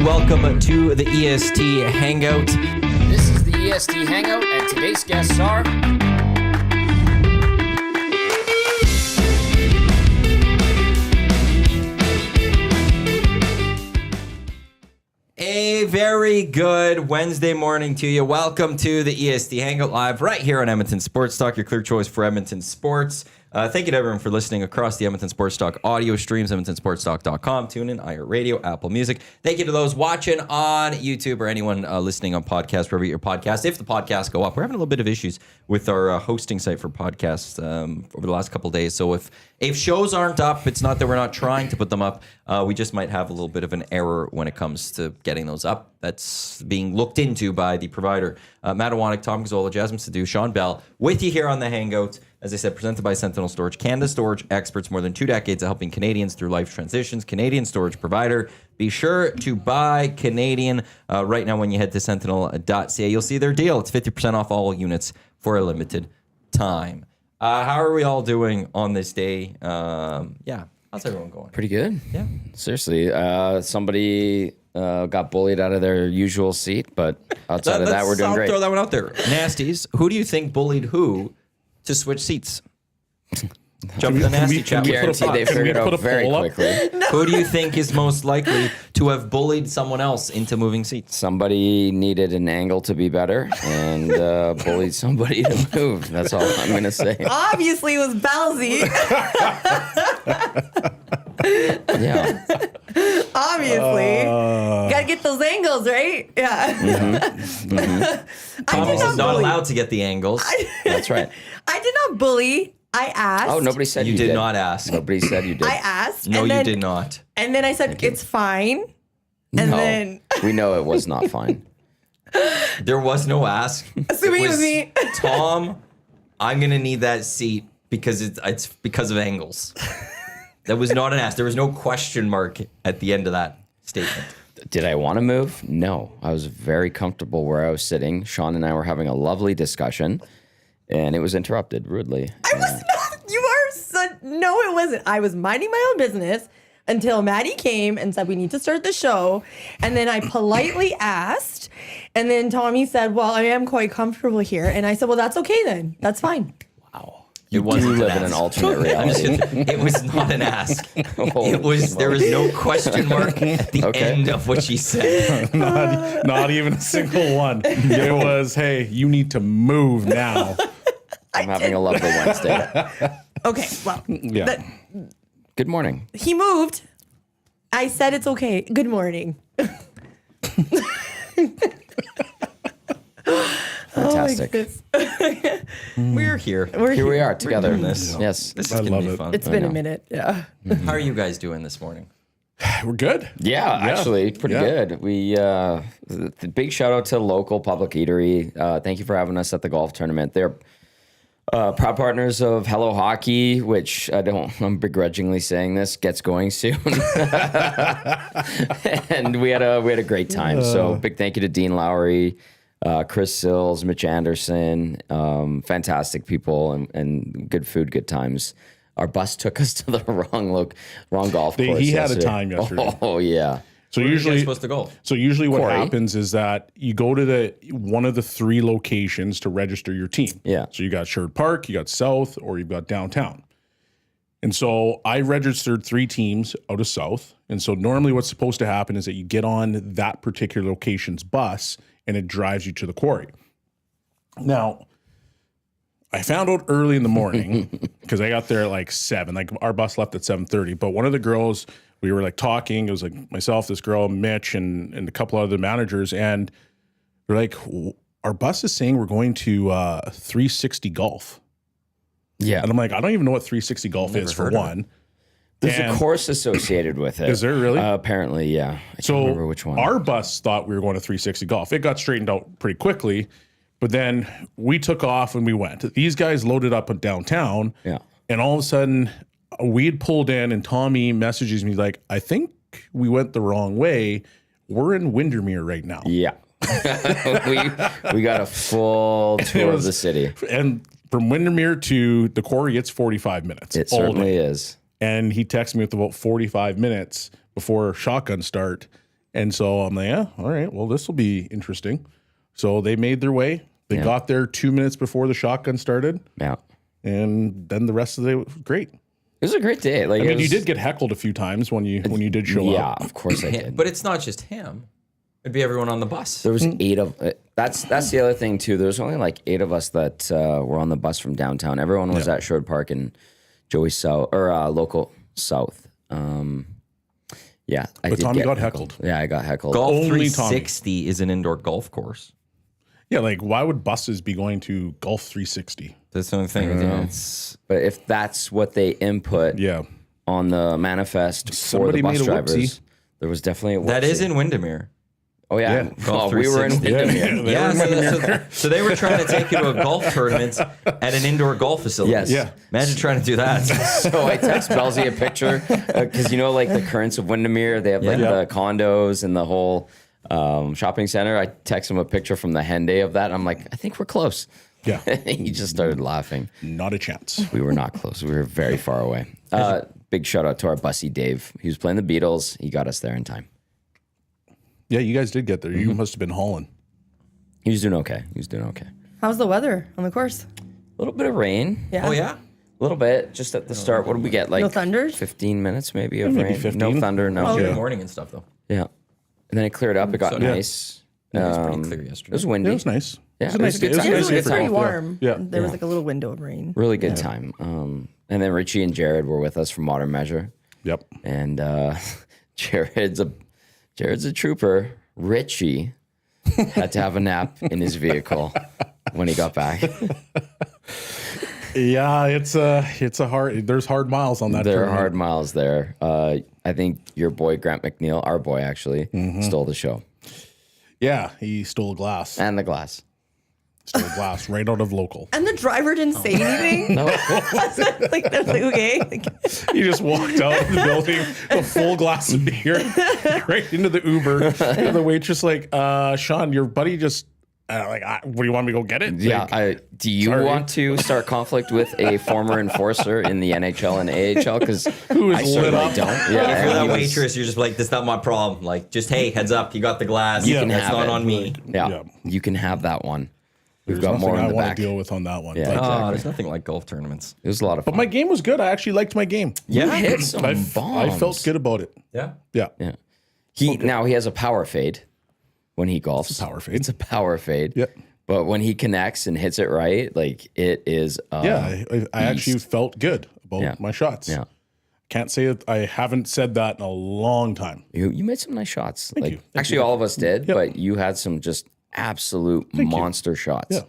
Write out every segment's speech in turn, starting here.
Welcome to the EST Hangout. This is the EST Hangout, and today's guests are... A very good Wednesday morning to you. Welcome to the EST Hangout Live right here on Edmonton Sports Talk, your clear choice for Edmonton sports. Thank you to everyone for listening across the Edmonton Sports Talk audio streams, edmontonsportstalk.com, TuneIn, iHeartRadio, Apple Music. Thank you to those watching on YouTube or anyone listening on podcast, wherever your podcast. If the podcasts go up, we're having a little bit of issues with our hosting site for podcasts over the last couple of days. So if shows aren't up, it's not that we're not trying to put them up. We just might have a little bit of an error when it comes to getting those up. That's being looked into by the provider. Matt Iwanyk, Tom Gazzola, Jasmine Sidhu, Shawn Belle, with you here on the Hangout. As I said, presented by Sentinel Storage, Canada Storage experts, more than 2 decades of helping Canadians through life transitions. Canadian storage provider. Be sure to buy Canadian right now when you head to sentinel.ca. You'll see their deal. It's 50% off all units for a limited time. How are we all doing on this day? How's everyone going? Pretty good. Yeah. Seriously, somebody got bullied out of their usual seat, but outside of that, we're doing great. Throw that one out there. Nasties, who do you think bullied who to switch seats? Jump in the nasty chat. Guarantee they figured out very quickly. No. Who do you think is most likely to have bullied someone else into moving seats? Somebody needed an angle to be better and bullied somebody to move. That's all I'm going to say. Obviously, it was Bellezy. Yeah. Obviously. Gotta get those angles, right? Yeah. Thomas is not allowed to get the angles. That's right. I did not bully. I asked. Oh, nobody said you did not ask. Nobody said you did. I asked. No, and then, you did not. And then I said, it's fine. And No, then... we know it was not fine. There was no ask. Assuming it was me. Tom, I'm going to need that seat because it's because of angles. That was not an ask. There was no question mark at the end of that statement. Did I want to move? No. I was very comfortable where I was sitting. Shawn and I were having a lovely discussion, and it was interrupted rudely. I was not. You are such... No, it wasn't. I was minding my own business until Maddie came and said, we need to start the show. And then I politely asked. And then Tommy said, well, I am quite comfortable here. And I said, well, that's okay then. That's fine. Wow. It wasn't live in an alternate reality. It was not an ask. Holy There was no question mark at the end of what she said. Not even a single one. It was, hey, you need to move now. I'm having a lovely Wednesday. Okay, well. Yeah. Good morning. He moved. I said it's okay. Good morning. Fantastic. We're here. Here we are together. doing this. Yes. This is I going to love be it. fun. It's been a minute. Yeah. How are you guys doing this morning? We're good. Yeah, actually, pretty Yeah. good. We the big shout out to local public eatery. Thank you for having us at the golf tournament. They're proud partners of Hello Hockey, which I'm begrudgingly saying this, gets going soon. And we had a great time. So big thank you to Dean Lowry, Chris Sills, Mitch Anderson, fantastic people and good food, good times. Our bus took us to the wrong golf course. He had yesterday. a time yesterday. Oh yeah. So Where are you usually guys supposed to go? So usually what Corey. happens is that you go to one of the 3 locations to register your team. Yeah. So you got Sherwood Park, you got South, or you've got downtown. And so I registered 3 teams out of South. And so normally what's supposed to happen is that you get on that particular location's bus and it drives you to the quarry. Now, I found out early in the morning because I got there at like 7. Like our bus left at 7:30. But one of the girls, we were like talking. It was like myself, this girl, Mitch, and a couple other managers, and we're like, our bus is saying we're going to 360 golf. Yeah. And I'm like, I don't even know what 360 golf is for one. There's And a course associated with it. Is there really? Apparently, yeah. I can't remember which one. Our bus thought we were going to 360 golf. It got straightened out pretty quickly, but then we took off and we went. These guys loaded up in downtown. Yeah. And all of a sudden, we had pulled in, and Tommy messages me like, I think we went the wrong way. We're in Windermere right now. Yeah. we got a full tour of the city. And from Windermere to the quarry, it's 45 minutes. It all certainly day. is. And he texted me with about 45 minutes before shotgun start. And so I'm like, yeah, all right, well, this will be interesting. So they made their way. They got there 2 minutes before the shotgun started. Yeah. And then the rest of the day was great. It was a great day. Like, I mean, you did get heckled a few times when you did show up. Yeah, of course I did. But it's not just him. It'd be everyone on the bus. There was 8 of that's the other thing too. There was only like 8 of us that were on the bus from downtown. Everyone was at Sherwood Park and Joey South or local South. Yeah, But Tommy got heckled. Yeah, I got heckled. Golf Only 360 is an indoor golf course. Yeah, like why would buses be going to Golf 360? That's the only thing. It's But if that's what they input Yeah. on the manifest Somebody for the made bus a drivers, whoopsie. there was definitely a whoopsie. that is in Windermere. Oh yeah, Yeah. Oh, we were in 360. Windermere. Yeah, so they were trying to take you to a golf tournament at an indoor golf facility. Yes. Yeah. Imagine trying to do that. So I text Bellezy a picture because like the currents of Windermere, they have like the condos and the whole shopping center. I text him a picture from the hen day of that. And I'm like, I think we're close. Yeah. He just started laughing. Not a chance. We were not close. We were very far away. Big shout out to our bussy Dave. He was playing the Beatles. He got us there in time. Yeah, you guys did get there. You must have been hauling. He was doing okay. How's the weather on the course? A little bit of rain. Yeah. Oh, yeah? A little bit just at the start. What did we get? Like No thunders? 15 minutes maybe of Maybe rain. 15. No thunder. No. Oh, In Yeah. the morning and stuff, though. And then it cleared up. It got So nice. It was pretty clear yesterday. It was windy. It was nice. Yeah, it was a nice day. good time. a It nice was, day it's for pretty golf, warm. Yeah. There was like a little window of rain. Really good time. And then Richie and Jared were with us from Modern Measure. Yep. And Jared's a trooper. Richie had to have a nap in his vehicle when he got back. Yeah, it's a hard. There's hard miles on that. There are tournament. hard miles there. I think your boy Grant McNeil, our boy actually, stole the show Yeah, he stole a glass. and the glass. Stole a glass right out of local. And the driver didn't say anything. No, like, they're like, okay. Like, He just walked out of the building, a full glass of beer, right into the Uber. And the waitress like, Shawn, your buddy just, what do you want me to go get it? yeah. Like, Do you sorry. want to start conflict with a former enforcer in the NHL and AHL? Because Who is I lit certainly up? don't. If Yeah, you're he that was- waitress, you're just like, this is not my problem. Like, just, hey, heads up, you got the glass. You can That's have not it. on me. Yeah, Yeah. you can have that one. We've there's got more nothing in I the want back. to deal with on that one. Yeah. But, Oh, there's nothing like golf tournaments. It was a lot of fun. but my game was good. I actually liked my game. You hit some I bombs. felt good about it. Yeah. Yeah. Yeah. Now he has a power fade when he golfs. It's a power fade. It's a power fade. Yeah. But when he connects and hits it right, like it is. Yeah, I actually felt good about my shots. Yeah. Can't say that I haven't said that in a long time. You made some nice shots. you. Thank Actually, all of us did, but you had some just absolute monster shots. Yeah.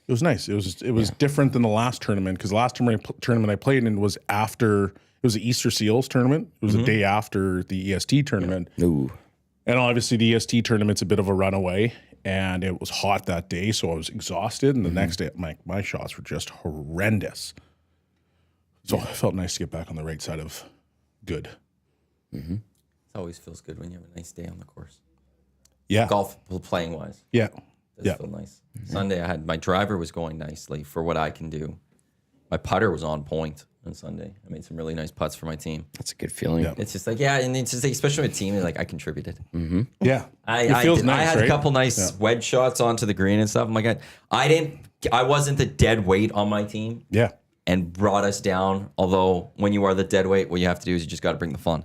It was nice. It was different than the last tournament because the last tournament I played in was after it was the Easter Seals tournament. It was the day after the EST tournament. Ooh. And obviously the EST tournament's a bit of a runaway and it was hot that day, so I was exhausted. And the next day my shots were just horrendous. So it felt nice to get back on the right side of good. It always feels good when you have a nice day on the course. Yeah. Golf playing wise. Yeah. Does Yeah. feel nice. Sunday, I had my driver was going nicely for what I can do. My putter was on point on Sunday. I made some really nice putts for my team. That's a good feeling. Yeah. It's just like, yeah, and it's just like, especially with team, like I contributed. Yeah. I feels did- nice, I had right? a couple nice wedge shots onto the green and stuff. I'm like, I wasn't the dead weight on my team Yeah. and brought us down. Although when you are the dead weight, what you have to do is you just got to bring the fun.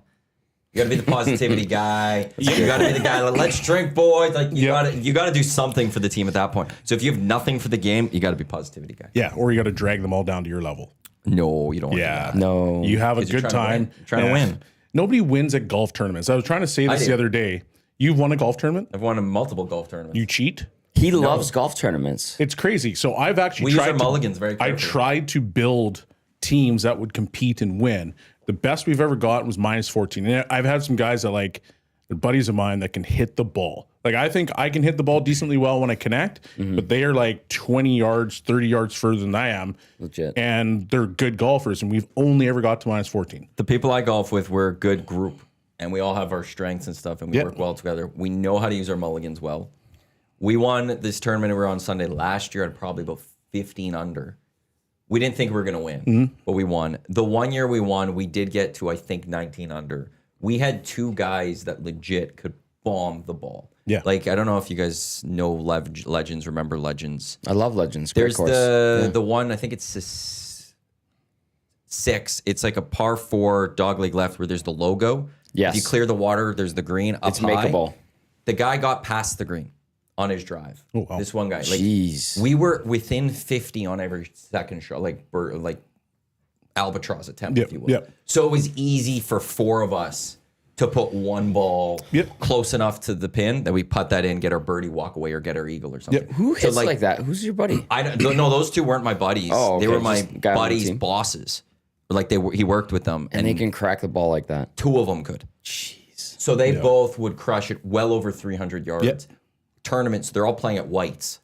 You got to be the positivity guy. You got to be the guy. Like, let's drink, boys. Like you got to do something for the team at that point. So if you have nothing for the game, you got to be positivity guy. Yeah. Or you got to drag them all down to your level. No, you don't. Want Yeah. to do that. No. You have a 'Cause you're good trying to time. win. You're trying to win. Nobody wins at golf tournaments. I was trying to say this do. the other day. You've won a golf tournament? I've won multiple golf tournaments. You cheat? He loves golf tournaments. It's crazy. So I've actually We use tried our mulligans very I carefully. tried to build teams that would compete and win. The best we've ever got was -14. And I've had some guys that they're buddies of mine that can hit the ball. Like I think I can hit the ball decently well when I connect, but they are like 20 yards, 30 yards further than I am. Legit. And they're good golfers, and we've only ever got to -14. The people I golf with, we're a good group, and we all have our strengths and stuff, and we work well together. We know how to use our mulligans well. We won this tournament we were on Sunday last year at probably about 15 under. We didn't think we were going to win, but we won. The 1 year we won, we did get to, I think, 19 under. we had two guys that legit could bomb the ball. Yeah. Like, I don't know if you guys know Legends, remember Legends. I love Legends. Great There's course. the one, I think it's 6. It's like a par 4 dogleg left where there's the logo. Yes. If you clear the water, there's the green up It's high. makeable. The guy got past the green on his drive. Oh, wow. This one guy. Like, Jeez. we were within 50 on every second shot, like albatross attempt, if you will. Yep. So it was easy for 4 of us to put one ball close enough to the pin that we putt that in, get our birdie, walk away, or get our eagle or something. Yep. Who hits like that? Who's your buddy? I don't, no, those two weren't my buddies. Oh, they okay, were my just guy on the buddies' team. bosses. Like he worked with them, And they can crack the ball like that. 2 of them could. Jeez. So they both would crush it well over 300 yards. Yep. Tournaments, they're all playing at whites.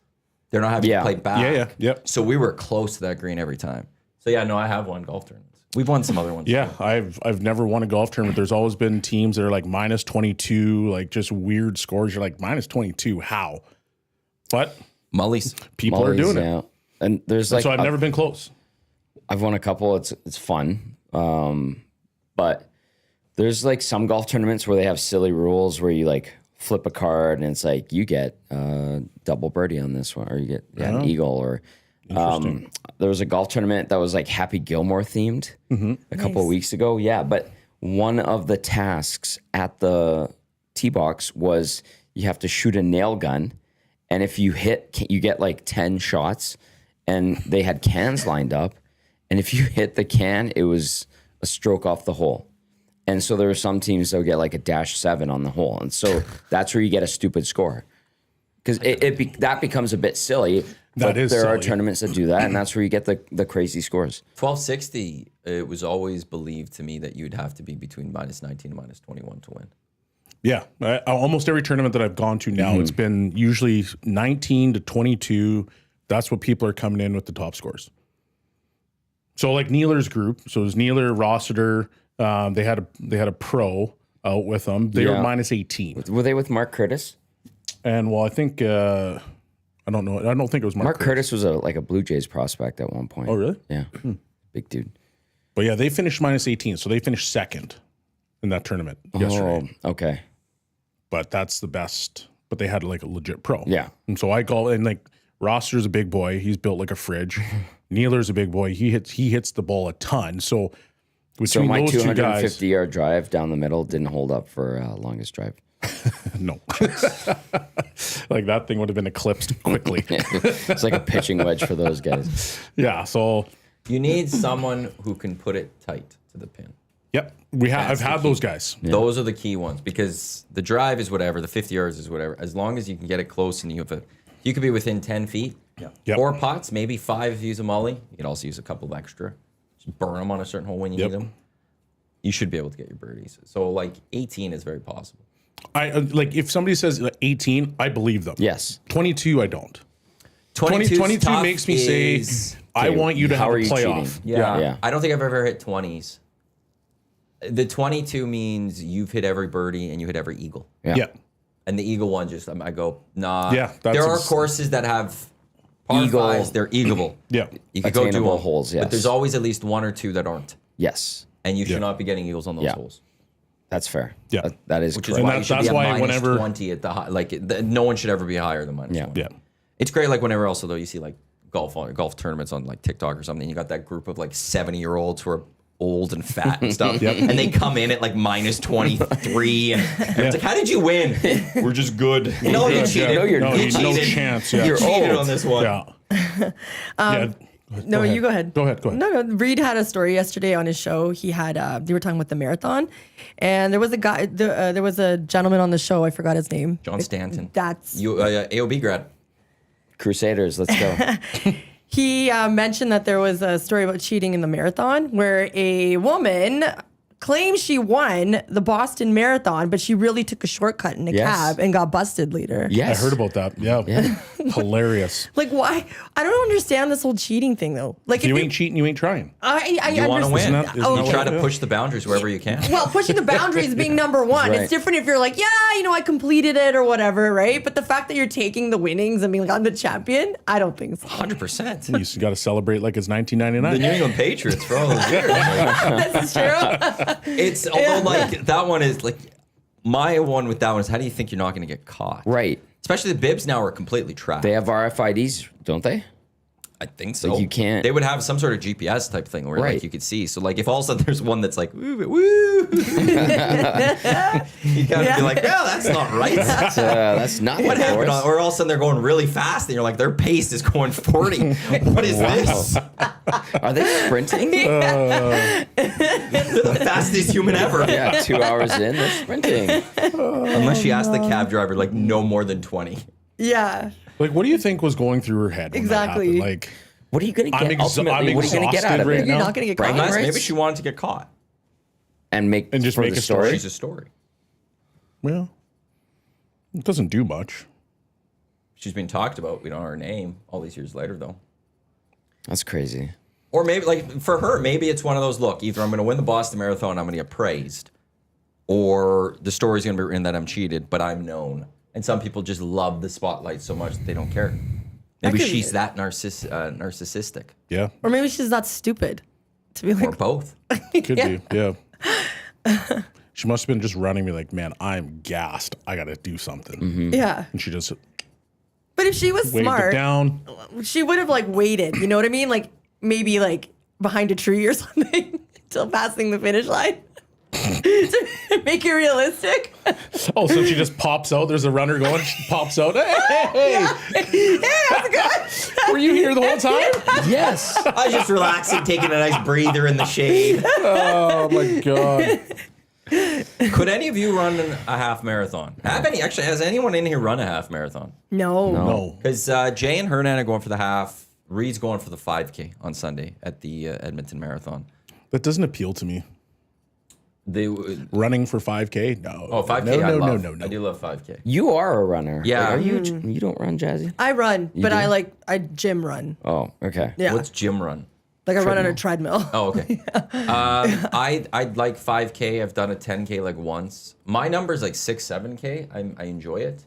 They're not having to play back. Yeah. Yep. So we were close to that green every time. So yeah, no, I have won golf tournaments. We've won some other ones. Yeah, I've never won a golf tournament. There's always been teams that are like minus 22, like just weird scores. You're like minus 22, how? But Mullies. people are doing it. Yeah. And there's like So I've never been close. I've won a couple. It's fun. But there's like some golf tournaments where they have silly rules where you like flip a card and it's like you get double birdie on this one, or you get an eagle, or there was a golf tournament that was like Happy Gilmore themed a couple of weeks ago. Yeah, but one of the tasks at the tee box was you have to shoot a nail gun, and if you hit, you get like 10 shots, and they had cans lined up, and if you hit the can, it was a stroke off the hole. And so there were some teams that would get like a -7 on the hole, and so that's where you get a stupid score, because that becomes a bit silly. But is there are silly. tournaments that do that, and that's where you get the crazy scores. 1260, it was always believed to me that you'd have to be between minus 19 and minus 21 to win. Yeah, almost every tournament that I've gone to now, it's been usually 19 to 22. That's what people are coming in with the top scores. So like Neeler's group, so it was Neeler, Rossiter. They had a pro out with them. They were minus 18. Were they with Mark Curtis? And well, I think I don't know. I don't think it was Mark Curtis was a Blue Jays prospect at one point. Oh, really? Yeah, big dude. But yeah, they finished minus 18, so they finished second in that tournament yesterday. Oh, okay. But that's the best. But they had like a legit pro. Yeah. And so I go, and like Roster's a big boy. He's built like a fridge. Neeler's a big boy. He hits the ball a ton. So between my those two guys, 250-yard drive down the middle didn't hold up for longest drive. no, like that thing would have been eclipsed quickly. It's like a pitching wedge for those guys. Yeah. So You need someone who can put it tight to the pin. yep, I've had those guys. Yeah. Those are the key ones, because the drive is whatever, the 50 yards is whatever. As long as you can get it close and you could be within 10 feet. Yeah. Yep. 4 putts, maybe 5 if you use a mully. You could also use a couple of extra. Just burn them on a certain hole when you need them. You should be able to get your birdies. So like 18 is very possible. I like if somebody says 18, I believe them. Yes. 22, I don't. 22 22 makes me say, I want you to have a playoff. Yeah. I don't think I've ever hit 20s. The 22 means you've hit every birdie and you hit every eagle. Yeah. And the eagle one, just I go, nah. Yeah, that's there are courses that have par Eagle. fives, they're eagleable. Yeah. You could go do Attainable them, holes, but there's yes. always at least 1 or 2 that aren't. Yes. And you should Yeah. not be getting eagles on those Yeah. holes. That's fair. Yeah. That is Which is correct. why you that's- should be that's at why minus whenever- 20 at the high. Like, no one should ever be higher than minus 20. Yeah. It's great, like, whenever also, though, you see, like, golf tournaments on, like, TikTok or something. You got that group of, like, 70-year-olds who are old and fat and stuff. And they come in at, like, minus 23. And everyone's like, how did you win? We're just good. No, you cheated. No, you're No, You no cheated. chance. Yeah. You cheated old. on this one. Yeah. No, you go ahead. Go ahead. No, Reed had a story yesterday on his show. He had they were talking about the marathon, and there was a guy. There was a gentleman on the show. I forgot his name. John Stanton. That's AOB grad. Crusaders, let's go. He mentioned that there was a story about cheating in the marathon where a woman claims she won the Boston Marathon, but she really took a shortcut in a Yes. cab and got busted later. Yes. I heard about that. Yeah. Hilarious. Like, why? I don't understand this whole cheating thing, though. Like, If you ain't cheating, you ain't trying. I You want to win. Isn't that- isn't You that try what- to push the boundaries wherever you can. Well, pushing the boundaries being number one. Right. It's different if you're like, yeah, I completed it or whatever, right? But the fact that you're taking the winnings and being like, I'm the champion, I don't think so. 100%. You just got to celebrate like it's The 1999. New England Patriots for all those years. This is true. It's although like that one is like my one with that one is how do you think you're not going to get caught? Right. Especially the bibs now are completely trapped. They have RFIDs, don't they? I think so. Like you can't. They would have some sort of GPS type thing where Right. like you could see. So like if all of a sudden there's one that's like woo, woo, you kind of be like, well, that's not right. That's not What the happened? force. Or all of a sudden they're going really fast, and you're like, their pace is going 40. What is this? Are they sprinting? The fastest human ever. Yeah, 2 hours in, they're sprinting. Unless you ask the cab driver, like no more than 20. Yeah. Like, what do you think was going through her head? When Exactly. That happened? Like, What are you going to I'm get? exa- Ultimately, I'm what are you going to get out exhausted of right it? You're now. not going to get Bragging caught. Unless rights? maybe she wanted to get caught. And just for make the a story? She's a story. well, it doesn't do much. She's been talked about. We don't know her name all these years later, though. That's crazy. Or maybe, like, for her, maybe it's one of those, look, either I'm going to win the Boston Marathon, I'm going to get praised, or the story's going to be written that I'm cheated, but I'm known. And some people just love the spotlight so much that they don't care. Maybe could be she's it. that narcissistic. Yeah, Or maybe she's not stupid to be Or like, both. could be. Yeah. She must have been just running me like, man, I'm gassed. I got to do something. yeah. And she just But if she was waved it smart, down. she would have like waited. You know what I mean? Like maybe like behind a tree or something till passing the finish line to make it realistic. Oh, so she just pops out. There's a runner going. She pops out. Hey, were you here the whole time? Yes. I was just relaxing, taking a nice breather in the shade. Oh my god. Could any of you run a half marathon? Has anyone in here run a half marathon? No. No. Because Jay and Hernan are going for the half. Reed's going for the 5K on Sunday at the Edmonton Marathon. That doesn't appeal to me. They Running for 5K? No. 5K. No, I no, love. no, no, I no. do love 5K. You are a runner. Yeah. Like, are you? You don't run, Jazzy? I run, but do? I gym run. Oh, okay. Yeah. What's gym run? Like I run on a treadmill. Oh, okay. I'd like 5K. I've done a 10K like once. My number's like 6, 7K. I enjoy it.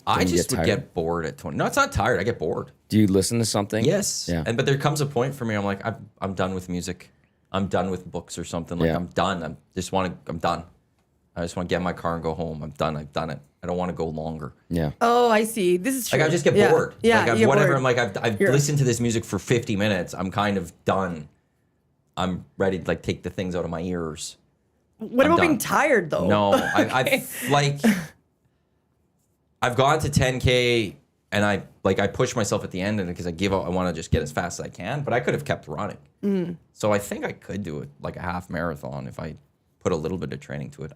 I you just get would tired? get bored at 20. No, it's not tired. I get bored. Do you listen to something? Yes. Yeah. But there comes a point for me. I'm like, I'm done with music. I'm done with books or something. Like Yeah. I'm done. I'm done. I just want to get in my car and go home. I'm done. I've done it. I don't want to go longer. Yeah. Oh, I see. This is true. Like I just get Yeah. bored. Yeah, Like you I've, get whatever. bored. I'm like I've You're- listened to this music for 50 minutes. I'm kind of done. I'm ready to like take the things out of my ears. What I'm about being done. tired though? No, I've gone to 10K and I push myself at the end and because I give up, I want to just get as fast as I can. But I could have kept running. So I think I could do it like a half marathon if I put a little bit of training to it.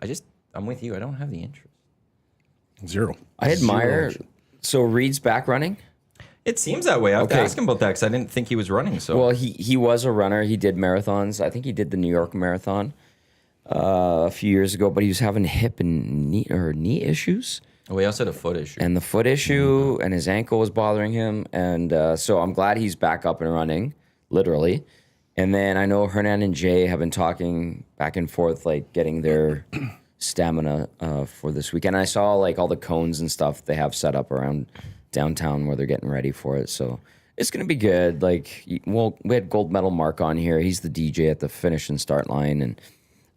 I'm with you. I don't have the interest. Zero. I admire. Zero. So Reed's back running. It seems that way. I have to Okay. ask him about that because I didn't think he was running. So Well, he was a runner. He did marathons. I think he did the New York Marathon a few years ago, but he was having hip and knee issues. we also had a foot issue. And the foot issue and his ankle was bothering him. And so I'm glad he's back up and running, literally. And then I know Hernan and Jay have been talking back and forth, like getting their stamina for this weekend. I saw like all the cones and stuff they have set up around downtown where they're getting ready for it. So it's going to be good. Like, well, we had Gold Medal Mark on here. He's the DJ at the finish and start line. And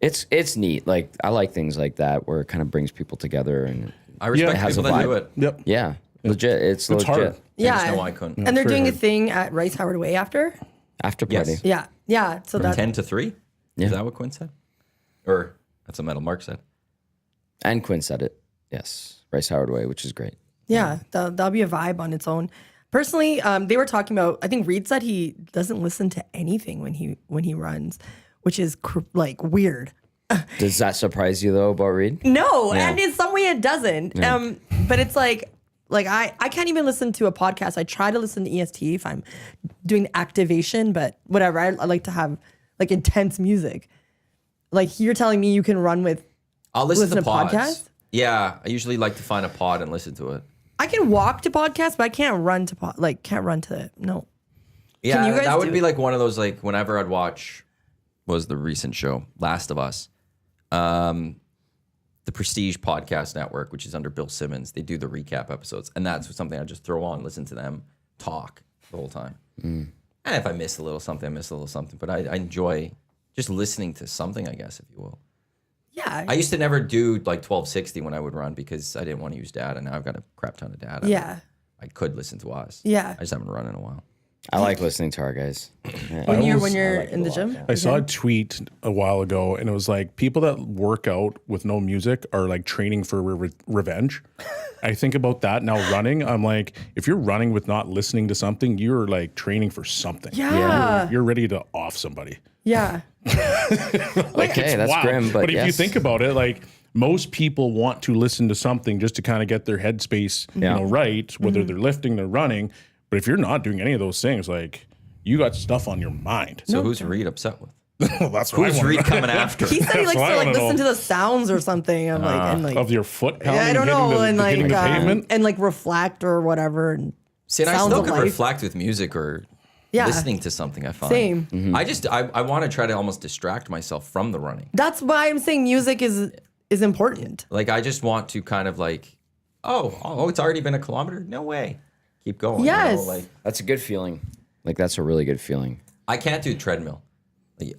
it's neat. Like, I like things like that where it kind of brings people together. And I respect Yeah. people Has a that do vibe. it. Yep. yeah, legit. It's legit. hard. I just Yeah. know I couldn't. And they're very doing a hard. thing at Rice Howard Way after. After party. Yes. Yeah. Yeah. So that 10 to 3? Yeah. Is that what Quinn said? Or that's what Metal Mark said. And Quinn said it. Yes. Rice Howard Way, which is great. yeah, that'll be a vibe on its own. Personally, they were talking about. I think Reed said he doesn't listen to anything when he runs, which is like weird. Does that surprise you though about Reed? No, Yeah. and in some way it doesn't. But it's like I can't even listen to a podcast. I try to listen to EST if I'm doing activation, but whatever. I like to have like intense music. Like you're telling me you can run with. I'll listen to pods. podcasts? Yeah, I usually like to find a pod and listen to it. I can walk to podcasts, but I can't run to can't run to it. No. Yeah, you guys that would do be it? like one of those like whenever I'd watch was the recent show Last of Us. The Prestige Podcast Network, which is under Bill Simmons, they do the recap episodes, and that's something I just throw on, listen to them talk the whole time. And if I miss a little something, I miss a little something. But I enjoy just listening to something, I guess, if you will. Yeah. I used to never do like 1260 when I would run because I didn't want to use data. Now I've got a crap ton of data. Yeah. I could listen to us. Yeah. I just haven't run in a while. I like listening to our guys. Yeah. When you're like in it the a lot, gym. yeah. I saw a tweet a while ago, and it was like people that work out with no music are like training for revenge. I think about that now running. I'm like, if you're running with not listening to something, you're like training for something. Yeah. You're ready to off somebody. Yeah. Okay, that's Wow. grim, but if yes. you think about it, like most people want to listen to something just to kind of get their headspace, right, whether they're lifting, they're running. But if you're not doing any of those things, like you got stuff on your mind. So who's Reed upset with? Well, that's what Who's I Reed want coming after? He said he likes what I to like wanna listen know. to the sounds or something. I'm like, and like, of your foot pounding, I don't know, hitting and the, hitting like, the pavement. and like reflect or whatever. And See, and I sounds still of could life. reflect with music or Yeah. listening to something, I find. Same. I want to try to almost distract myself from the running. That's why I'm saying music is important. Like, I just want to kind of like, oh, it's already been a kilometer? No way. Keep going. Yes. Like, That's a good feeling. Like that's a really good feeling. I can't do treadmill.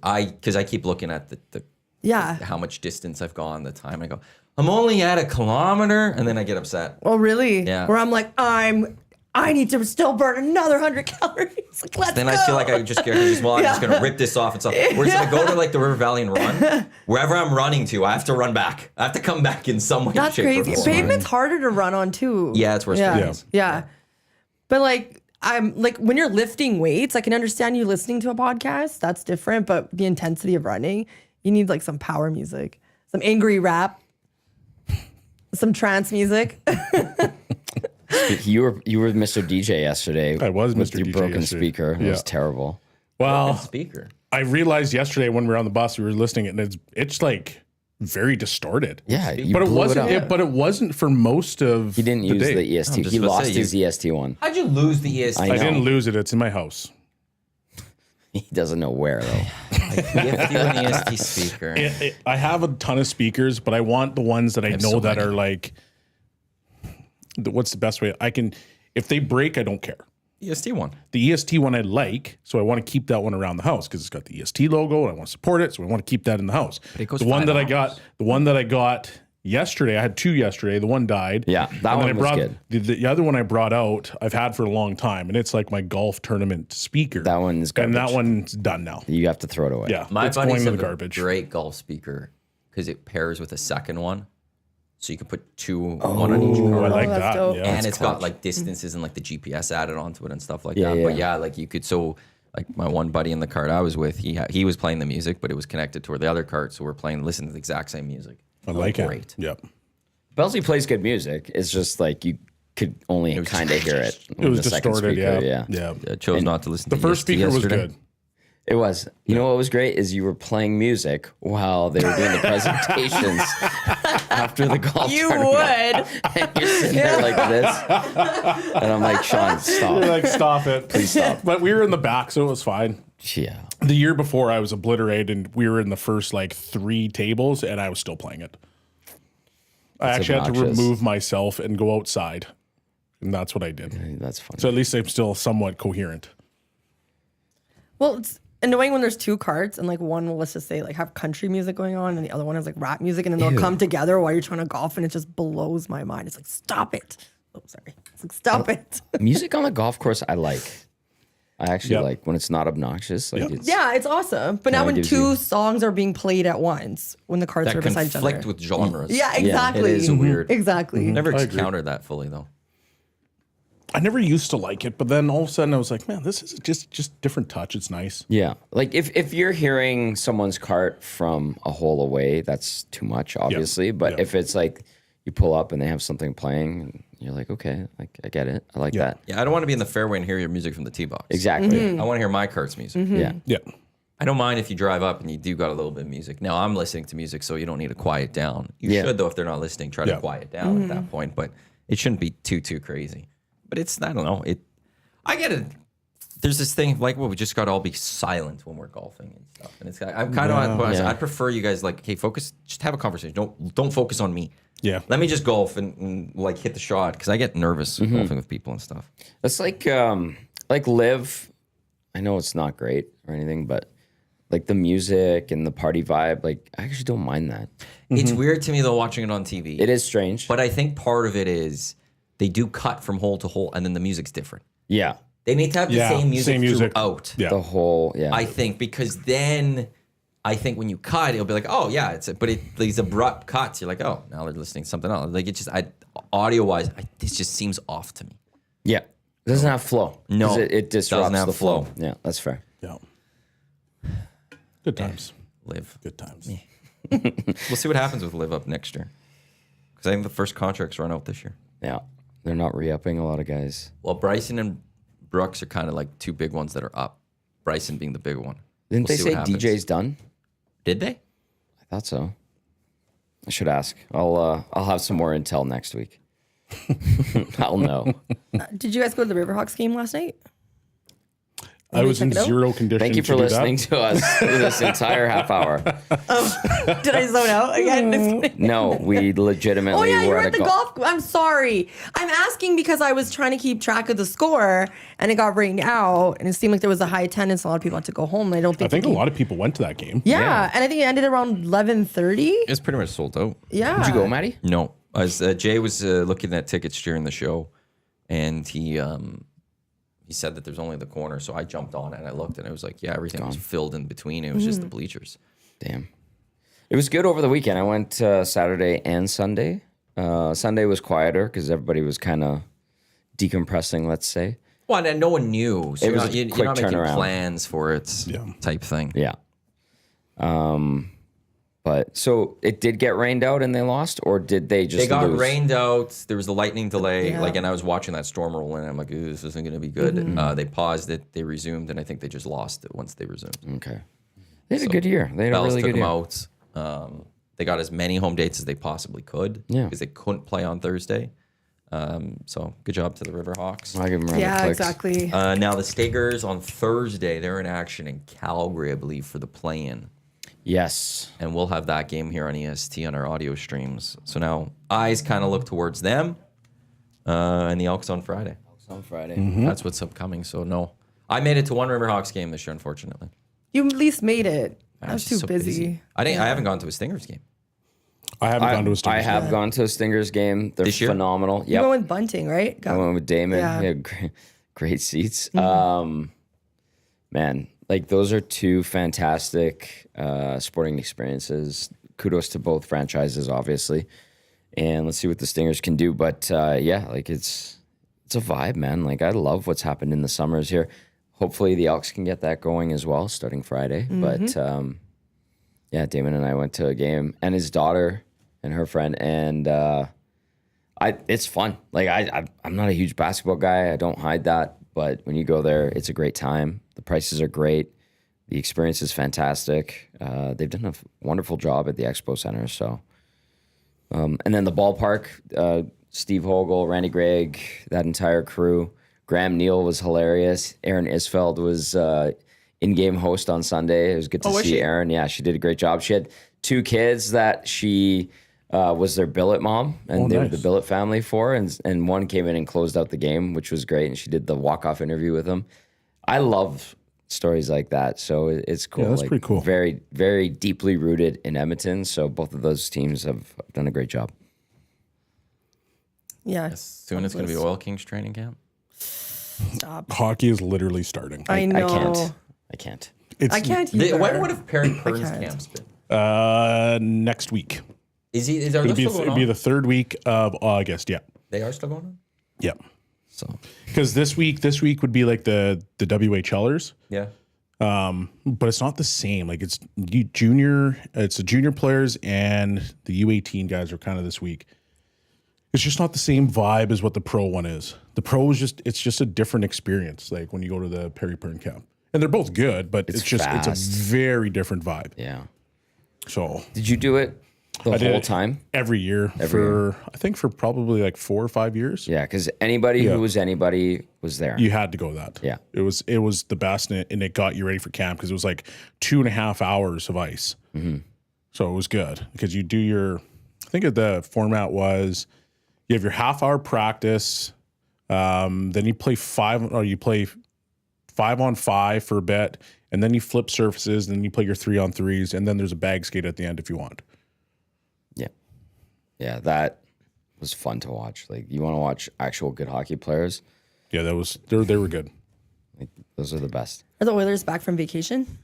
Because I keep looking at the Yeah. how much distance I've gone, the time. I go, I'm only at a kilometer, and then I get upset. Well, really? Yeah. Where I'm like, I need to still burn another 100 calories. Like, let's Then go. I feel like I'm just going to rip this off and stuff. Whereas if I go to like the River Valley and run, wherever I'm running to, I have to run back. I have to come back in some way, That's shape, crazy. or form. Pavement's harder to run on too. Yeah, it's worse for Yeah. kids. Yeah. But like, I'm like, when you're lifting weights, I can understand you listening to a podcast. That's different. But the intensity of running, you need like some power music, some angry rap, some trance music. You were Mr. DJ yesterday. I was with Mr. your DJ broken yesterday. speaker. It Yeah. was terrible. Well, Speaker. I realized yesterday when we were on the bus, we were listening, and it's like very distorted. Yeah, you But it blew wasn't. up. But it wasn't for most of. He didn't the use day. the EST. I'm just He about to lost say, his EST one. How'd you lose the EST? I I know. didn't lose it. It's in my house. He doesn't know where though. Gift you an EST speaker. I have a ton of speakers, but I want the ones that I have know so that many. are like. What's the best way? I can. If they break, I don't care. EST one. The EST one I like, so I want to keep that one around the house because it's got the EST logo and I want to support it, so I want to keep that in the house. it goes the one that I $5. got, the one that I got yesterday, I had two yesterday. The one died. Yeah, that And then one I was brought, good. The other one I brought out, I've had for a long time, and it's like my golf tournament speaker. That one's and that garbage. one's done now. You have to throw it away. Yeah, My it's buddies going to have the a garbage. great golf speaker because it pairs with a second one, so you can put one on each Oh, I card. like that's that. dope. Yeah. And it's got like distances and like the GPS added onto it and stuff like Yeah, that. But yeah. yeah, like you could like my one buddy in the cart I was with, he was playing the music, but it was connected to the other cart, so we're listening to the exact same music. I like it. Great. Yep. Bellezy plays good music. It's just like you could only kind of hear it. It was with the second distorted. speaker, Yeah. I chose not to listen The to first EST speaker was yesterday. good. It was. You know what was great is you were playing music while they were doing the presentations after the golf You tournament. would. And you're sitting there like this. And I'm like, Shawn, stop. Like, stop it. Please stop. But we were in the back, so it was fine. Yeah. The year before, I was obliterated, and we were in the first like 3 tables, and I was still playing it. I actually had to obnoxious. remove myself and go outside, and that's what I did. That's funny. So at least I'm still somewhat coherent. Well, it's annoying when there's two carts and like one will, let's just say, like have country music going on and the other one has like rap music, and then they'll come together while you're trying to golf, and it just blows my mind. It's like, stop it. Oh, sorry. It's like, stop it. Music on the golf course, I like. I actually Yep. like when it's not obnoxious. Like Yep. it's, Yeah, it's awesome. But now it when gives two you- songs are being played at once, when the carts That are beside each other. conflict with genres. Yeah, exactly. It is weird. Exactly. Never I agree. countered that fully though. I never used to like it, but then all of a sudden I was like, man, this is just different touch. It's nice. Yeah. Like if you're hearing someone's cart from a hole away, that's too much, obviously. But Yeah. if it's like you pull up and they have something playing, and you're like, okay, like I get it. I like that. Yeah, I don't want to be in the fairway and hear your music from the tee box. Exactly. I want to hear my cart's music. Yeah. Yeah. I don't mind if you drive up and you do got a little bit of music. Now I'm listening to music, so you don't need to quiet down. You Yeah. should though if they're not listening, try Yeah. to quiet down at that point. But it shouldn't be too crazy. But it's I don't know. I get it. There's this thing like, well, we just got to all be silent when we're golfing and stuff. And it's I'm kind of Yeah. I prefer you guys like, okay, focus, just have a conversation. Don't focus on me. Yeah. Let me just golf and like hit the shot because I get nervous golfing with people and stuff. That's like live. I know it's not great or anything, but like the music and the party vibe. Like I actually don't mind that. It's weird to me though watching it on TV. It is strange. But I think part of it is they do cut from hole to hole, and then the music's different. Yeah. They need to have the same music throughout. Yeah. The whole, yeah. I think, because then I think when you cut, it'll be like, oh yeah, these abrupt cuts, you're like, oh, now they're listening to something else. Like it just, audio wise, this just seems off to me. Yeah. It doesn't have flow. No, 'Cause it disrupts doesn't have the flow. flow. Yeah, that's fair. Yeah. Good times. Live. Good times. We'll see what happens with Live up next year. Because I think the first contracts run out this year. Yeah. They're not re-upping a lot of guys. Well, Bryson and Brooks are kind of like two big ones that are up. Bryson being the big one. Didn't We'll they see say what happens. DJ's done? Did they? I thought so. I should ask. I'll have some more intel next week. I'll know. Did you guys go to the Riverhawks game last night? I was in check it out? zero condition. Thank you for to do listening that. to us through this entire half hour. Did I zone out again? No, we legitimately Oh yeah, you were were at at a the golf. I'm sorry. I'm asking because I was trying to keep track of the score, and it got rained out, and it seemed like there was a high attendance. A lot of people had to go home. And I don't think. I think the a game- lot of people went to that game. Yeah, and I think it ended around 11:30. It's pretty much sold out. Yeah. Did you go, Maddie? No, as Jay was looking at tickets during the show, and he said that there's only the corner. So I jumped on it and I looked, and it was like, yeah, everything was filled in between. It was just the bleachers. Damn. It was good over the weekend. I went Saturday and Sunday. Sunday was quieter because everybody was kind of decompressing, let's say. Well, and no one knew. So It was you're a you're quick not making turnaround. plans for it type thing. Yeah. But so it did get rained out and they lost, or did they just They got lose? rained out. There was the lightning delay. Yeah. Like, and I was watching that storm roll in. I'm like, ooh, this isn't going to be good. They paused it. They resumed, and I think they just lost it once they resumed. Okay. They had a good year. They had a Bells really took good them year. out. They got as many home dates as they possibly could. Yeah. Because they couldn't play on Thursday. So good job to the Riverhawks. I'll give them a round of Yeah, clicks. exactly. Now the Stigers on Thursday, they're in action in Calgary, I believe, for the play-in. Yes. And we'll have that game here on EST on our audio streams. So now eyes kind of look towards them, and the Elks on Friday. On Friday. That's what's upcoming. So no, I made it to one Riverhawks game this year, unfortunately. You at least made it. I was just too so busy. I haven't gone to a Stingers game. I haven't gone to a I Stingers have game. gone to a Stingers game. They're This year? phenomenal. You Yep. went with Bunting, right? I went with Damon. Yeah. He had great seats. Man, like those are two fantastic sporting experiences. Kudos to both franchises, obviously. And let's see what the Stingers can do. But yeah, like it's a vibe, man. Like I love what's happened in the summers here. Hopefully the Elks can get that going as well, starting Friday. But yeah, Damon and I went to a game, and his daughter and her friend, and it's fun. Like I'm not a huge basketball guy. I don't hide that. But when you go there, it's a great time. The prices are great. The experience is fantastic. They've done a wonderful job at the Expo Center. So, and then the ballpark, Steve Hogel, Randy Gregg, that entire crew. Graham Neal was hilarious. Erin Isfeld was in-game host on Sunday. It was good to was see she? Erin. Yeah, she did a great job. She had two kids that she was their billet mom, and they were the nice. billet family for, and one came in and closed out the game, which was great, and she did the walk-off interview with them. I love stories like that, so it's cool. Yeah, that's pretty cool. Very, very deeply rooted in Edmonton, so both of those teams have done a great job. Yeah. Soon it's going to be Oil Kings training camp. Stop. Hockey is literally starting. I know. I can't. It's I can't either. When would have Perry Pern's can't. camps been? next week. Are those It'd be, still going it'd be on? the third week of August. Yeah, They are still going on? yeah. So, Because this week would be like the WHLers, yeah. but it's not the same. Like it's junior. It's the junior players and the U18 guys are kind of this week. It's just not the same vibe as what the pro one is. The pro is it's just a different experience. Like when you go to the Perry Pern camp, and they're both good, but it's fast. a very different vibe. Yeah. So Did you do it the I did whole it time? every year I think for probably like 4 or 5 years. Yeah, because anybody who was anybody was there. You had to go that. Yeah. It was the best, and it got you ready for camp because it was like 2.5 hours of ice. So it was good because you do I think the format was you have your half-hour practice, then you play 5 on 5 for a bit, and then you flip surfaces, and then you play your 3-on-3s, and then there's a bag skate at the end if you want. Yeah. Yeah, that was fun to watch. Like, you want to watch actual good hockey players? Yeah, they were good. Like, those are the best. Are the Oilers back from vacation?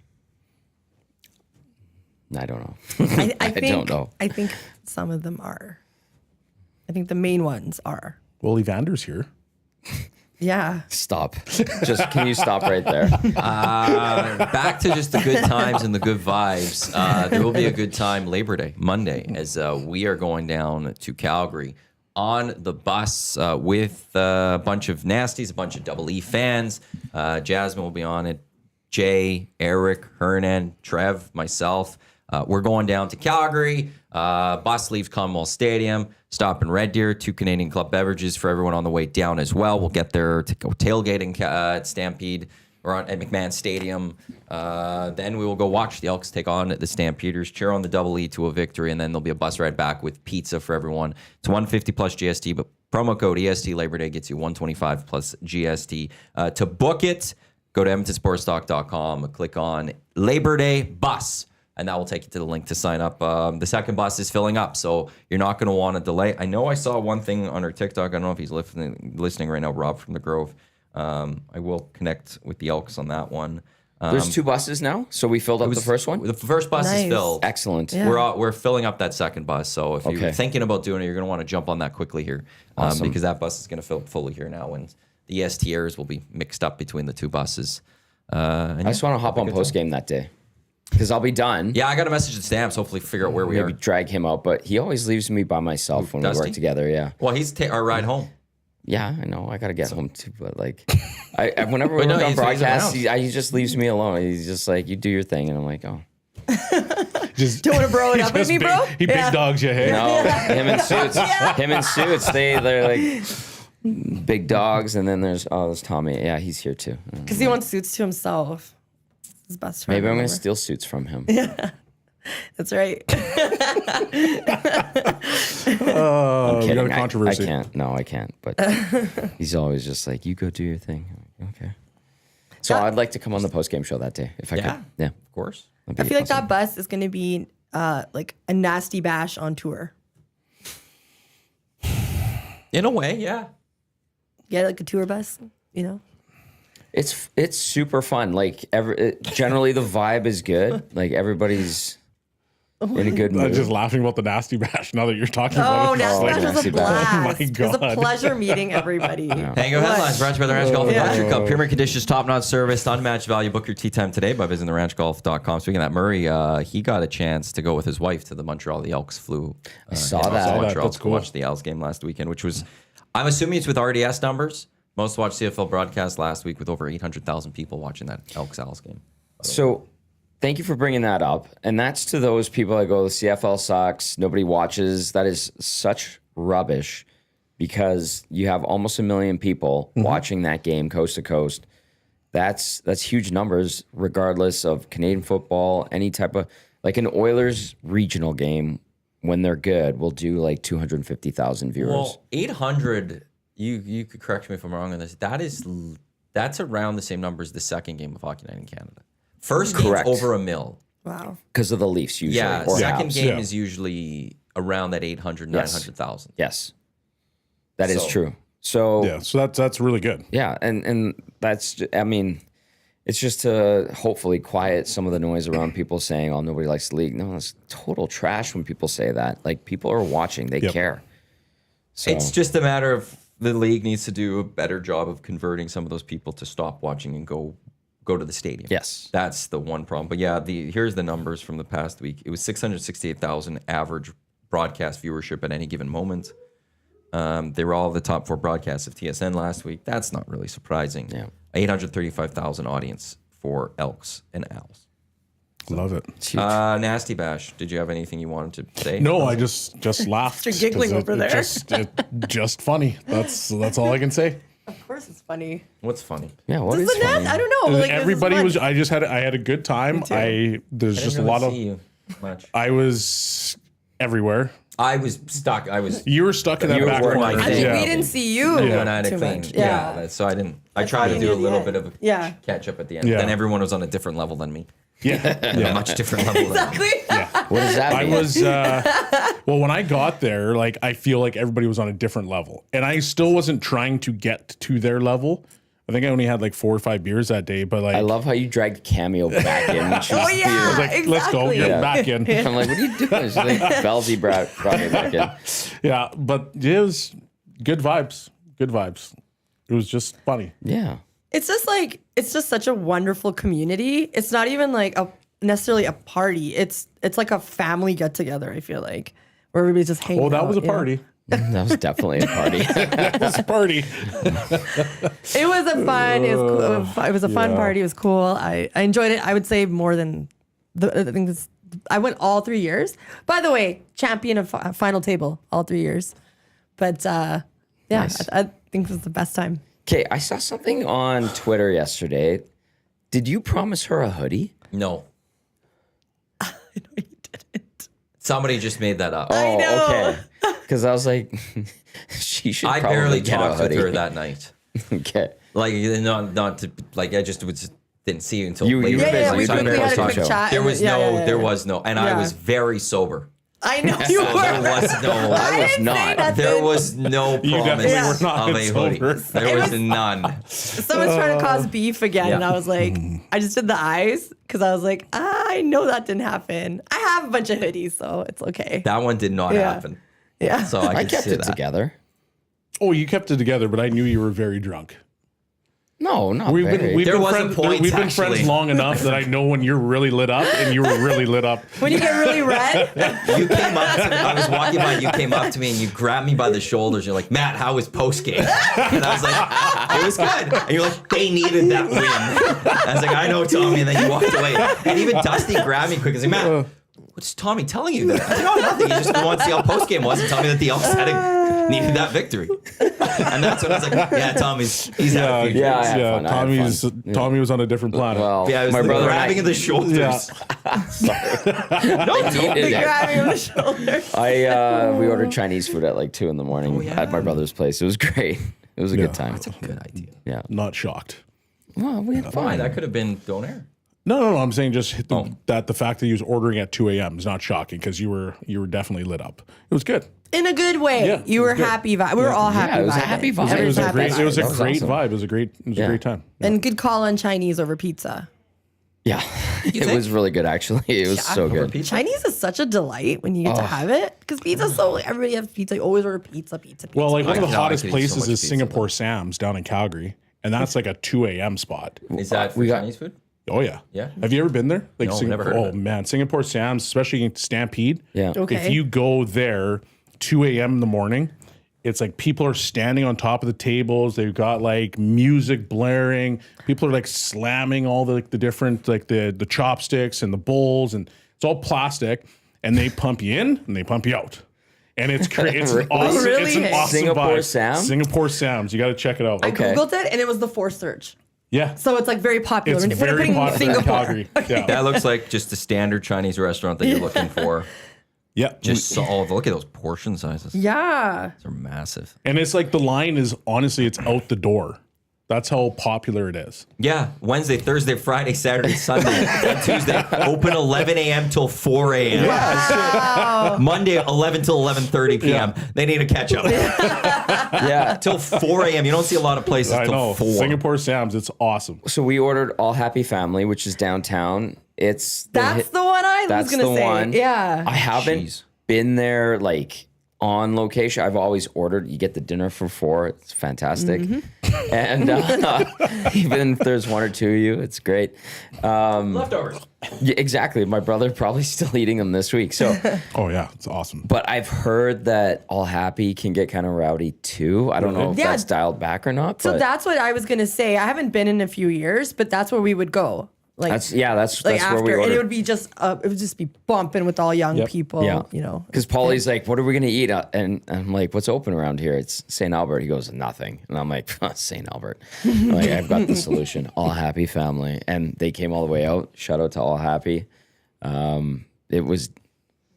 I don't know. I think, don't know. I think some of them are. I think the main ones are. Well, Evander's here. Yeah. Stop. Just, can you stop right there? Back to just the good times and the good vibes. There will be a good time Labor Day, Monday, as we are going down to Calgary on the bus with a bunch of nasties, a bunch of Double E fans. Jasmine will be on it. Jay, Eric, Hernan, Trev, myself. We're going down to Calgary. Bus leaves Commonwealth Stadium, stop in Red Deer, 2 Canadian Club beverages for everyone on the way down as well. We'll get there to go tailgating at Stampede or at McMahon Stadium. Then we will go watch the Elks take on the Stampeders, cheer on the Double E to a victory, and then there'll be a bus ride back with pizza for everyone. It's $150 plus GST, but promo code EST Labor Day gets you $125 plus GST. To book it, go to EdmontonSportsTalk.com, click on Labor Day Bus, and that will take you to the link to sign up. The second bus is filling up, so you're not going to want to delay. I know I saw one thing on her TikTok. I don't know if he's listening right now, Rob from the Grove. I will connect with the Elks on that one. There's 2 buses now, so we filled up the first one? The first bus is filled. Excellent. Yeah. We're filling up that second bus, so if you're thinking about doing it, you're going to want to jump on that quickly here, Awesome. because that bus is going to fill fully here now, and the ESTers will be mixed up between the 2 buses. I just want to hop on post game that day because I'll be done. Yeah, I got a message to Stamps. Hopefully, figure out where we Maybe are. drag him out, but he always leaves me by myself when we does work he? together. Yeah. Well, he's our ride home. Yeah, I know. I got to get home too, but like, whenever we Wait, no, work on he's broadcasts, around. he just leaves me alone. He's just like, you do your thing. And I'm like, oh. Just Don't want to bro it up with just me, bro? He big dogs you, hey? No, him in suits, they're like big dogs. And then there's Tommy. Yeah, he's here too. Because he wants suits to himself. His best friend. Maybe I'm going to remember? steal suits from him. That's right. Oh, we got a Kidding. controversy. I can't. No, I can't. But he's always just like, you go do your thing. I'm like, okay. So I'd like to come on the post game show that day if I Yeah. could. Yeah. Of course. I feel like that bus is going to be like a nasty bash on tour. In a way, yeah. Get like a tour bus, you know? It's super fun. Like generally the vibe is good. Like everybody's in a good I'm mood. just laughing about the nasty bash now that you're talking about Oh, it. nasty Like, bash was Nasty a Bash. blast. Oh my It was a God. pleasure meeting everybody. Hangout headlines brought to you by the Ranch Golf and Yeah. Country Club. Premier conditions, top-notch service, unmatched value. Book your tee time today by visiting theranchgolf.com. Speaking of that, Murray, he got a chance to go with his wife to the Montreal. The Elks flew. I saw that. Montreal That's to cool. watch the Elks game last weekend, which was, I'm assuming it's with RDS numbers. Most watched CFL broadcast last week with over 800,000 people watching that Elks game. So thank you for bringing that up. And that's to those people that go, the CFL sucks, nobody watches. That is such rubbish because you have almost 1 million people watching that game coast to coast. That's huge numbers, regardless of Canadian football, any type of, like an Oilers regional game, when they're good, will do like 250,000 viewers. Well, 800, you could correct me if I'm wrong on this. That's around the same number as the second game of Hockey Night in Canada. First game's Correct. over 1 mil. Wow. Because of the Leafs, usually. Yeah, or second Habs. game Yeah. is usually around that 800, Yes. 900,000. Yes. That is So- true. So, Yeah, so that's really good. yeah, and that's, I mean, it's just to hopefully quiet some of the noise around people saying, oh, nobody likes the league. No, it's total trash when people say that. Like, people are watching, they Yep. care. So, It's just a matter of the league needs to do a better job of converting some of those people to stop watching and go to the stadium. yes. That's the one problem. But yeah, here's the numbers from the past week. It was 668,000 average broadcast viewership at any given moment. They were all the top 4 broadcasts of TSN last week. That's not really surprising. Yeah. 835,000 audience for Elks and Owls. Love it. It's huge. Nasty Bash, did you have anything you wanted to say? No, I just laughed. You're giggling 'cause over there. Just funny. That's all I can say. Of course it's funny. What's funny? yeah, what This is is a funny? I don't know. Like, Everybody this was. is fun. I had a good time. There's I just a didn't lot really of. see you much. I was everywhere. I was stuck. You were stuck in that You back were corner. I mean, Yeah. we didn't see you Going at it too clean. much. Yeah. So I didn't. I tried to you do a knew little the bit of end. Yeah. catch up at the end. Yeah. Then everyone was on a different level than me. Yeah. A much different level than me. Exactly. What does that I mean? was well when I got there, like I feel like everybody was on a different level, and I still wasn't trying to get to their level. I think I only had like 4 or 5 beers that day, but like I love how you dragged Cameo back in when she was Oh, yeah. I was like, let's go, Exactly. get Yeah. back in. I'm like, what are you doing? She's like, Bellezy brought me back in. Yeah, but it was good vibes. Good vibes. It was just funny. Yeah. It's just such a wonderful community. It's not even like necessarily a party. It's like a family get together. I feel like where everybody's just hanging. Oh, that out, was a you know? party. That was definitely a party. That was a party. It was a fun. It was cool. It was a fun Yeah. party. It was cool. I enjoyed it. I would say more than I think this. I went all 3 years. By the way, champion of final table all 3 years. But yeah, Nice. I think this was the best time. Okay, I saw something on Twitter yesterday. Did you promise her a hoodie? No. I know you didn't. Somebody just made that up. I know. Okay. Because I was like, she should I probably barely get a talked with hoodie. her that night. Okay. Like not to like I just didn't see you until You later. were Yeah, busy. we You've been quickly had a barely quick talking. chat. There was Yeah, no, yeah, yeah, there yeah. was no, and I Yeah. was very sober. I know you So there were. was no, I was not. there was no You promise definitely were not of a hoodie. sober. There was none. Someone's trying to cause beef again, and I was like, I just did the eyes because I was like, I know that didn't happen. I have a bunch of hoodies, so it's okay. That one did not Yeah. happen. Yeah. So I I can kept see it that. together. Oh, you kept it together, but I knew you were very drunk. No, not We've very. been we've There been, was a friends, point, we've been actually. friends long enough that I know when you're really lit up, and you were really lit up. When you get really red, You came up to me. I was walking by. You came up to me and you grabbed me by the shoulders. You're like, Matt, how was post game? And I was like, it was good. And you're like, they needed that win. I was like, I know, Tommy. And then you walked away. And even Dusty grabbed me quick and said, Matt, what's Tommy telling you that? I was like, oh, nothing. He just wants to see how post game was and tell me that the Elks needed that victory. And that's when I was like, yeah, he's had a few Yeah, I drinks. had fun. I had Tommy was on a different planet. Well, Yeah, it was my the brother and grabbing I, of the shoulders. Yeah. No, needed it. grabbing on the shoulder. we ordered Chinese food at like 2 in the morning at my brother's place. It was great. It was a good time. Good idea. Yeah. Not shocked. Well, we had Fine, fun. that could have been don't air. No. I'm saying just that the fact that he was ordering at 2 a.m. is not shocking because you were definitely lit up. It was good. In a good way. Yeah, you it were was good. happy. We were all happy. it was a vibing. happy vibe. It was Everyone's a happy great. It was a That was great awesome. vibe. It was a great time. And good call on Chinese over pizza. Yeah. It was really good, actually. It was so Over good. pizza? Chinese is such a delight when you get to have it because pizza's so everybody has pizza. You always order pizza. Well, like one of the I hottest could eat so places much is pizza, Singapore Sam's down in Calgary, and that's like a 2 a.m. spot. Is that for we got- Chinese food? Oh yeah, Yeah? Have you ever been there? Like No, never heard of Oh it. man, Singapore Sam's, especially in Stampede. Yeah. Okay. If you go there 2 a.m. in the morning, it's like people are standing on top of the tables. They've got like music blaring. People are like slamming all the different like the chopsticks and the bowls, and it's all plastic. And they pump you in and they pump you out. And it's it's an awesome, Really? it's an awesome Singapore vibe. Sam's? Singapore Sam's. You got to check it out. I Okay. googled it and it was the fourth search. Yeah, So it's like very popular. it's When they're very putting popular in Singapore. Calgary. Yeah, That looks like just a standard Chinese restaurant that you're looking for. yeah. Just look at those portion sizes. Yeah. They're massive. And it's like the line is honestly, it's out the door. That's how popular it is. Yeah, Wednesday, Thursday, Friday, Saturday, Sunday, and Tuesday. Open 11 a.m. till 4 a.m. Monday, 11 till 11:30 p.m. They need to catch up. Yeah. Till 4 a.m. You don't see a lot of places I till know. 4. Singapore Sam's, it's awesome. So we ordered All Happy Family, which is downtown. That's the one I was That's going to the say. one. Yeah. I haven't Jeez. been there like on location. I've always ordered. You get the dinner for $4. It's fantastic. And even if there's one or two of you, it's great. Leftovers. Yeah, exactly. My brother probably still eating them this week. So, Oh yeah, it's awesome. but I've heard that All Happy can get kind of rowdy too. I don't know if Yeah. that's dialed back or not. So but that's what I was going to say. I haven't been in a few years, but that's where we would go. Like, that's like where we after, and ordered. it would be just, it would just be bumping with all young people, Yeah. you know. Because Paulie's like, what are we going to eat? And I'm like, what's open around here? It's St. Albert. He goes, nothing. And I'm like, St. Albert. I'm like, I've got the solution. All Happy Family. And they came all the way out. Shout out to All Happy. It was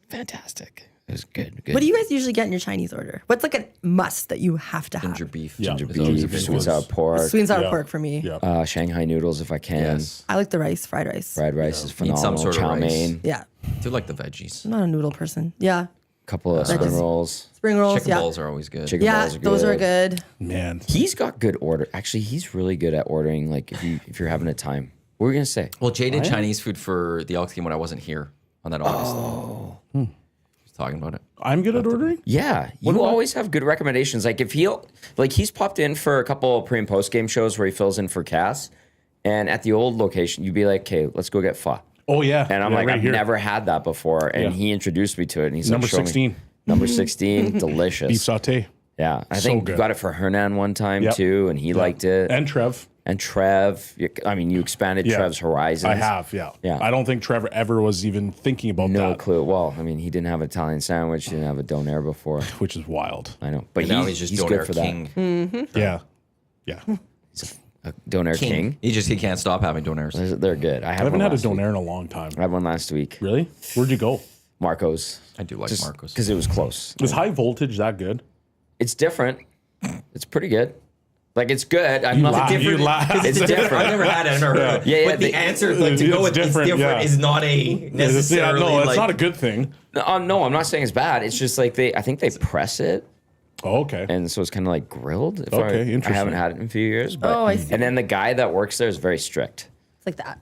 fantastic. It was good. Good. What do you guys usually get in your Chinese order? What's like a must that you have to have? Ginger beef. Yeah. Ginger is always a beef, big sweet one. sour pork, Sweet and sour Yeah. pork for me. Yeah. Shanghai noodles if I can. Yes. I like the rice, fried rice. Fried rice is Need some phenomenal. sort of Chow rice. mein, Yeah. I do like the veggies. I'm not a noodle person. Yeah. couple of spring rolls. Spring rolls. Chicken yeah. balls are always good. Chicken Yeah, balls are good. those are good. Man. He's got good order. Actually, he's really good at ordering. Like if you're having a time, what were we gonna say? Well, Jay did Chinese food for the Elks game when I wasn't here on that August. He was talking about it. I'm good at ordering? Yeah, you always have good recommendations. Like if he's popped in for a couple pre and post game shows where he fills in for Cass, and at the old location, you'd be like, "Okay, let's go get pho." Oh, yeah. And I'm Yeah, like, right I've here. never had that before, and Yeah. he introduced me to it. And he's Number like, "Show me." 16. Number 16, delicious. Beef saute. Yeah, I So think good. you got it for Hernan one time Yep. too, and he liked it. And Trev. And Trev, you expanded Yeah. Trev's horizons. I have, yeah. Yeah. I don't think Trevor ever was even thinking about No that, clue. Well, he didn't have an Italian sandwich, he didn't have a donair before. which is wild. I know, but And now he's just good donair for king. Yeah. Yeah. that. A donair king. He can't stop having donairs. They're good. I haven't had a donair in a long time. I had one last week. Really? Where'd you go? Marco's. I do like Marcos. Because it was close. Is high voltage that good? It's different. It's pretty good. Like it's good. I'm not laugh. different. You laugh. It's different. I've never had it. I've never heard. Yeah, But the they- answer, like to go It's with different, it's different, yeah. is not a necessarily. No, it's like, not a good thing. No, I'm not saying it's bad. It's just like I think they press it. Oh, okay. And so it's kind of like grilled. Okay, I interesting. haven't had it in a few years. But, Oh, I see. And then the guy that works there is very strict. It's like that.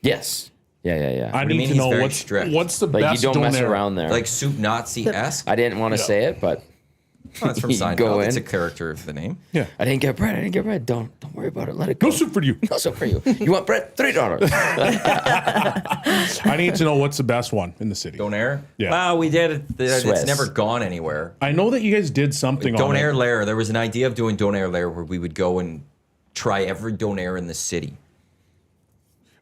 Yes. Yeah. I do you need mean to he's know very what's strict? the Like best you don't mess donair. around there. like soup Nazi esque. I didn't want to say it, but That's from You go Seinfeld. in. It's a character of the name. Yeah. I didn't get bread. Don't worry about it. Let it go. No soup for you. No soup for you. You want bread? $3. I need to know what's the best one in the city. Donair. Yeah. Well, we did it. It's Swiss. never gone anywhere. I know that you guys did something on Donair it. Lair. There was an idea of doing Donair Lair where we would go and try every Donair in the city.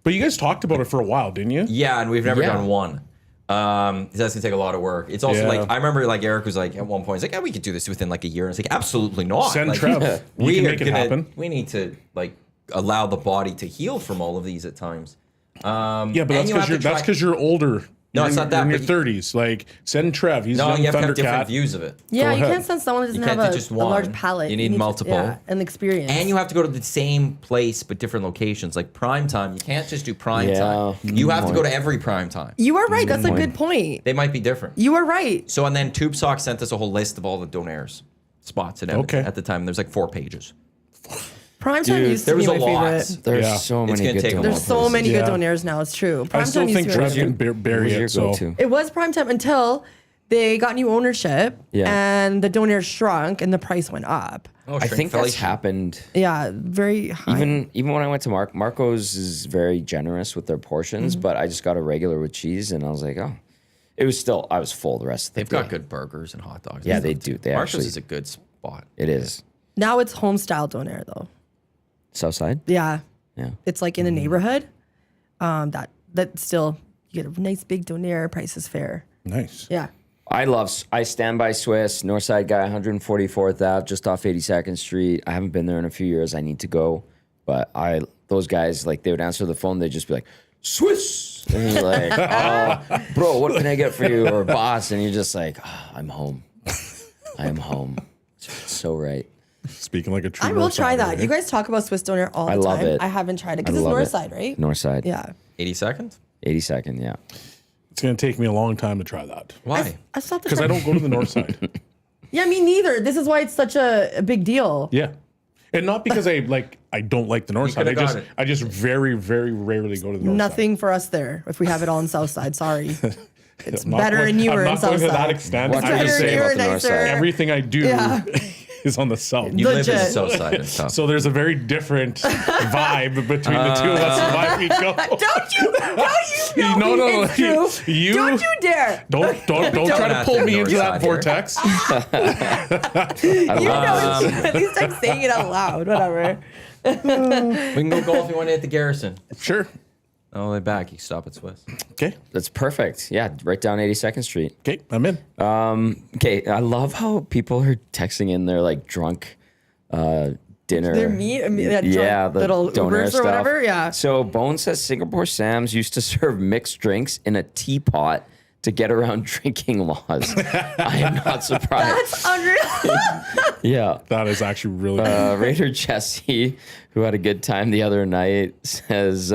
But you guys talked about it for a while, didn't you? Yeah, and we've never Yeah. done one. 'Cause that's gonna take a lot of work. It's also Yeah. like I remember like Eric was like at one point he's like, yeah, we could do this within like a year. And it's like absolutely not. Send like, Trev. You we can are make it gonna- happen. We need to like allow the body to heal from all of these at times. Yeah, but And that's you have because to try- you're older. No, You're it's in- not that, You're in your but- 30s. Like, send Trev. He's No, young you have to have different Thundercat. views of it. Yeah, you ahead. can't send someone who doesn't You can't have do just a large one. palate. You need multiple. and experience. And you have to go to the same place but different locations. Like prime time, you can't just do prime Yeah. time. You have to go to every prime time. You are right. That's a good point. They might be different. You are right. So and then Tube Sock sent us a whole list of all the Donairs spots in Edmonton Okay. at the time. There's like 4 pages. Primetime Dude, used There to be was my a lot. favorite. There's Yeah. so It's many gonna good take a donuts. There's so many Yeah. good donaires now. It's true. I still Primetime used think to be my Trev favorite. can bury Who's your it. So go-to? It was primetime until they got new ownership Yeah. and the donaires shrunk and the price went up. Oh, I think that's happened. Yeah, very high. Even when I went to Marco's is very generous with their portions, but I just got a regular with cheese, and I was like, oh, I was full the rest of the They've day. got good burgers and hot dogs. Yeah, they do. They Marshall's actually- is a good spot. It is Now it's home style donair though. Southside. Yeah, Yeah, it's like in a neighborhood. That still you get a nice big donair. Price is fair. nice. Yeah. I stand by Swiss Northside guy, 144th Ave, just off 82nd Street. I haven't been there in a few years. I need to go, but those guys like they would answer the phone. They'd just be like Swiss, and you're like, oh, bro, what can I get for you, or boss, and you're just like, oh, I'm home. I am home. It's so right. Speaking like a true I will Northsider, try that. eh? You guys talk about Swiss donair all the I time. love it. I haven't tried it I because it's love north it. side, right? Northside. Yeah. 82nd? 82nd. Yeah. It's going to take me a long time to try that. Why? I stopped Because I don't go to the north side. Yeah, me neither. This is why it's such a big deal. Yeah. And not because I don't like the north side. coulda got it. I just very, very rarely go to the north Nothing for us there if we have it all in south side. Sorry. It's side. I'm not better going- and newer I'm in not going south to that side. extent. What I'm can you just better, say saying about the newer, north nicer. side? everything I do Yeah. is on the south. You live in the Legit. south side. It's tough. So there's a very different vibe between the two of us. Why we go? Don't you know No, it's true. You Don't you dare. don't try to at pull the me north into that side here. vortex. You know it's true. At least I'm saying it out loud. Whatever. We can go golfing one day at the Garrison. Sure. On the way back, you stop at Swiss. Okay. That's perfect. Yeah, right down 82nd Street. Okay. I'm in. Okay, I love how people are texting in their like drunk dinner. They're that Yeah, the little donair Ubers stuff. or whatever. Yeah. So Bone says Singapore Sam's used to serve mixed drinks in a teapot to get around drinking laws. I am not surprised. That's unreal. Yeah. That is actually really good. Raider Jesse, who had a good time the other night, says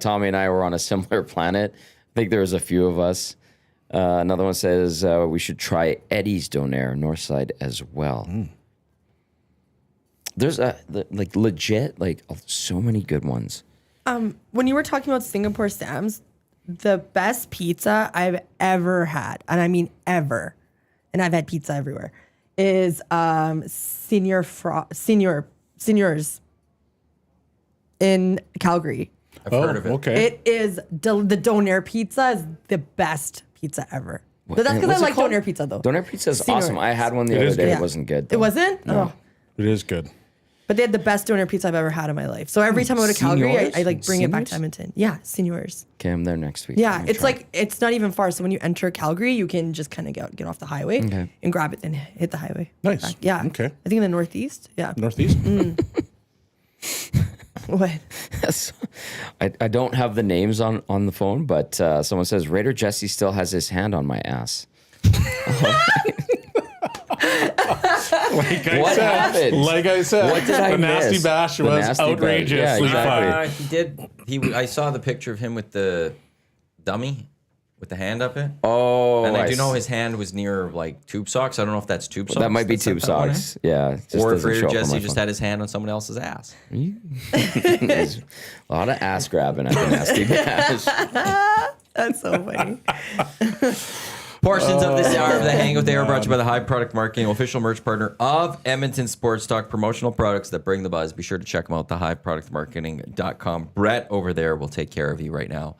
Tommy and I were on a similar planet. I think there was a few of us. Another one says we should try Eddie's Donair Northside as well. There's legit so many good ones. When you were talking about Singapore Sam's, the best pizza I've ever had, and I mean ever, and I've had pizza everywhere, is Seniors in Calgary. I've heard of it. Okay. It is the Donair pizza is the best pizza ever. But that's because What's I it like called? Donair pizza though. Donair pizza is Senior. awesome. I had one the It other is day. good. It wasn't good. It though. wasn't? Oh. It is good. But they had the best Donair pizza I've ever had in my life. So every time I go to Calgary, Seniors? I like bring it back to Seniors? Edmonton. Yeah, Seniors. Okay, I'm there next week. Yeah, Let me it's try. like it's not even far. So when you enter Calgary, you can just kind of get off the highway and grab it and hit the highway. Nice. Back. Yeah. Okay. I think in the northeast. Yeah. Northeast? What? Yes. I don't have the names on the phone, but someone says Raider Jesse still has his hand on my ass. What happened? Like I said, What did I the Nasty miss? Bash The was Nasty Bash. outrageously Yeah, exactly. funny. He did. I saw the picture of him with the dummy with the hand up it. Oh, And I do know his hand was near like tube socks. I don't know if that's tube socks. that might be that sent tube that one in. socks. Yeah. it just Or if doesn't Raider show up on Jesse my just phone. had his hand on someone else's ass. There's a lot of ass grabbing at the Nasty Bash. That's so funny. Portions of this hour of the Hangout They are brought to you by the Hive Product Marketing, official merch partner of Edmonton Sports Talk, promotional products that bring the buzz. Be sure to check them out, thehiveproductmarketing.com. Brett over there will take care of you right now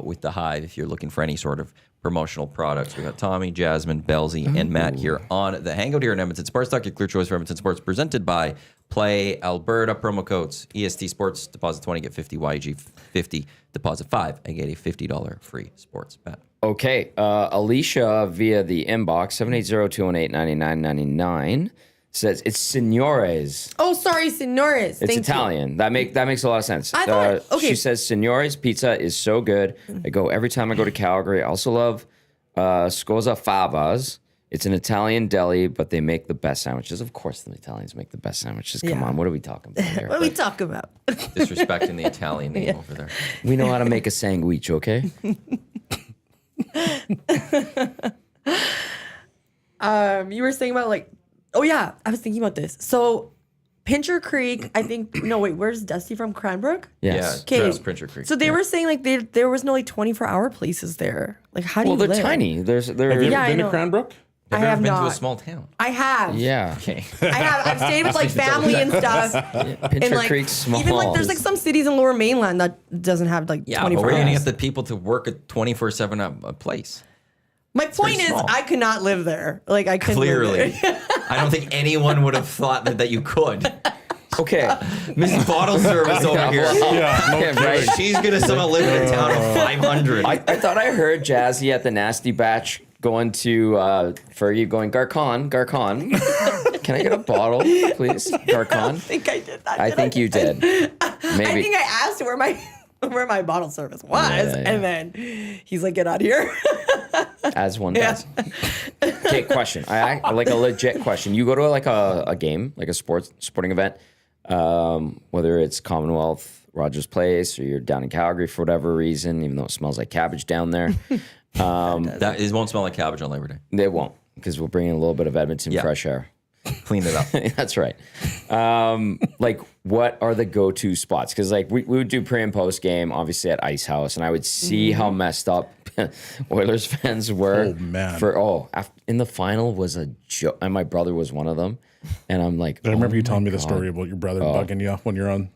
with the Hive if you're looking for any sort of promotional products. We got Tommy, Jasmine, Bellezy, and Matt here on the Hangout here in Edmonton Sports Talk, your clear choice for Edmonton Sports, presented by Play Alberta. Promo codes EST Sports, deposit 20, get 50, YG 50, deposit 5, and get a $50 free sports bet. Okay, Alicia via the inbox 780-218-9999 says it's Signores. Oh, sorry, Senores. It's Thank Italian. That makes a lot of sense. I thought- okay. She says Signores pizza is so good. I go every time I go to Calgary. I also love Scosa Favas. It's an Italian deli, but they make the best sandwiches. Of course, the Italians make the best sandwiches. Come Yeah. on, what are we talking about here? What are we talking about? Disrespecting the Italian name over there. We know how to make a sandwich, okay? You were saying about like, oh yeah, I was thinking about this. So, Pincher Creek, I think. No, wait, where's Dusty from Cranbrook? Yes. Yeah, Okay. just Pincher Creek. So they were saying like there was no like 24-hour places there. Like how do Well, you they're live? tiny. They're Have you Yeah, I ever been to know. Cranbrook? I Have you ever have been to a not. small town? I have. yeah. Okay. I have. I've stayed with like family and stuff. Pincher And like Creek's small. even like there's like some cities in Lower Mainland that doesn't have like Yeah, but 24 we're going to hours. get the people to work at 24/7 a place. My point is, small. I could not live there. Like I couldn't. live Clearly. there. I don't think anyone would have thought that you could. Okay. Miss Bottle Service over here. well, Yeah, no yeah, right. She's going to somehow live in a town of 500. I thought I heard Jazzy at the Nasty Batch going to Fergie going, Garcon. Can I get a bottle, please? Garcon. I think I did that. I did think you did. Maybe. I think I asked where my bottle service was, Yeah. and then he's like, "Get out of here." As one Yeah. does. Okay, question. I like a legit question. You go to like a game, like a sporting event, whether it's Commonwealth, Rogers Place, or you're down in Calgary for whatever reason, even though it smells like cabbage down there. That it won't smell like cabbage on Labor Day. They won't, because we'll bring in a little bit of Edmonton Yeah. fresh air. Clean it up. That's right. Like, what are the go-to spots? Because like we would do pre and post game, obviously at Ice House, and I would see how messed up Oilers fans were. Oh, man. In the final was a joke, and my brother was one of them. And I'm like, I remember oh you telling my me the God. story about your brother bugging you when you're on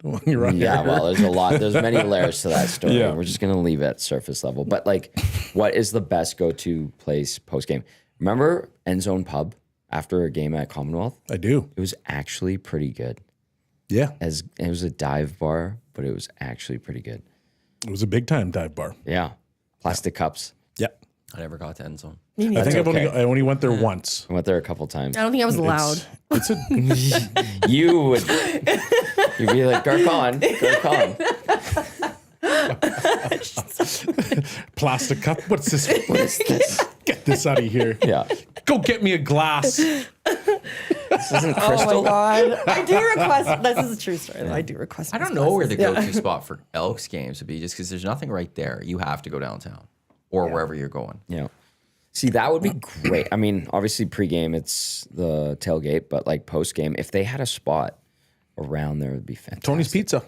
Yeah, air. well, there's a lot. There's many layers to that story. Yeah. We're just gonna leave it at surface level. But like, what is the best go-to place post game? Remember End Zone Pub after a game at Commonwealth? I do. It was actually pretty good. Yeah. It was a dive bar, but it was actually pretty good. It was a big time dive bar. Yeah, plastic cups. Yeah. I never got to End Zone. I think okay. I only went there once. I went there a couple times. I don't think I was allowed. It's a You would. You'd be like, Garcon. Plastic cup. What's this? What is this? Get this out of here. Yeah. Go get me a glass. This isn't Oh crystal. my god! I do request. This is a true story. Though. I do request. I don't know where the go-to spot for Elks games would be, just because there's nothing right there. You have to go downtown or wherever you're going. Yeah. See, that would be great. I mean, obviously pregame it's the tailgate, but like postgame, if they had a spot around there, it would be fantastic. Tony's Pizza.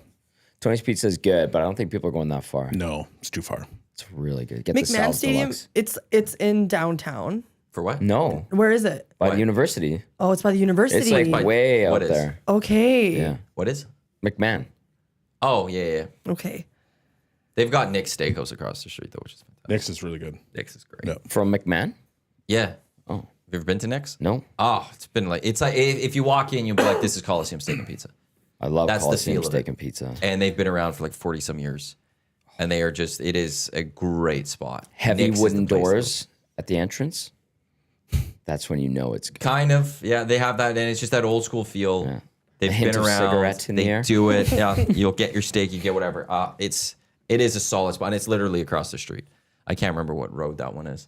Tony's Pizza is good, but I don't think people are going that far. No, it's too far. It's really good. Get the McMahon Sal's Stadium. Deluxe. It's in downtown. For what? No, Where is it? by the university. Oh, it's by the university. It's like way What out is? there. Okay. Yeah. What is? McMahon. Oh, yeah. Okay. They've got Nick's Steakhouse across the street, though, which is fantastic. Nick's is really good. Nick's is great. Yeah. From McMahon? Yeah. Oh. Have you ever been to Nick's? No. Oh, it's like if you walk in, you'll be like, this is Coliseum Steak and Pizza. I love That's the Coliseum feel of Steak it. and Pizza. And they've been around for like 40 some years. And they are just, it is a great spot. Heavy Nick's is wooden the place, doors at the entrance. That's when you know it's though. good. Kind of. Yeah, they have that. And it's just that old school feel. Yeah. They've A hint been of around. cigarette in they the air. do it. Yeah. You'll get your steak, you get whatever. It is a solid spot. And it's literally across the street. I can't remember what road that one is.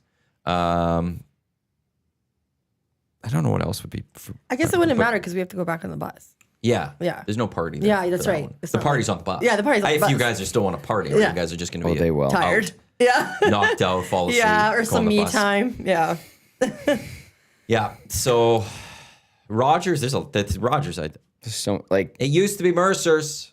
I don't know what else would be. I guess it wouldn't matter because we have to go back on the bus. Yeah. Yeah. There's no party there. Yeah, for that's that right. one. It's The not party's like- on the bus. Yeah, the party's on the If you bus. guys are still on a party, or Yeah. you guys are just going to Oh, be they will. Tired. Yeah. knocked out, fall asleep. Yeah, or go on some the me bus. time. Yeah. Yeah. So Rogers, Rogers. So, like, It used to be Mercer's.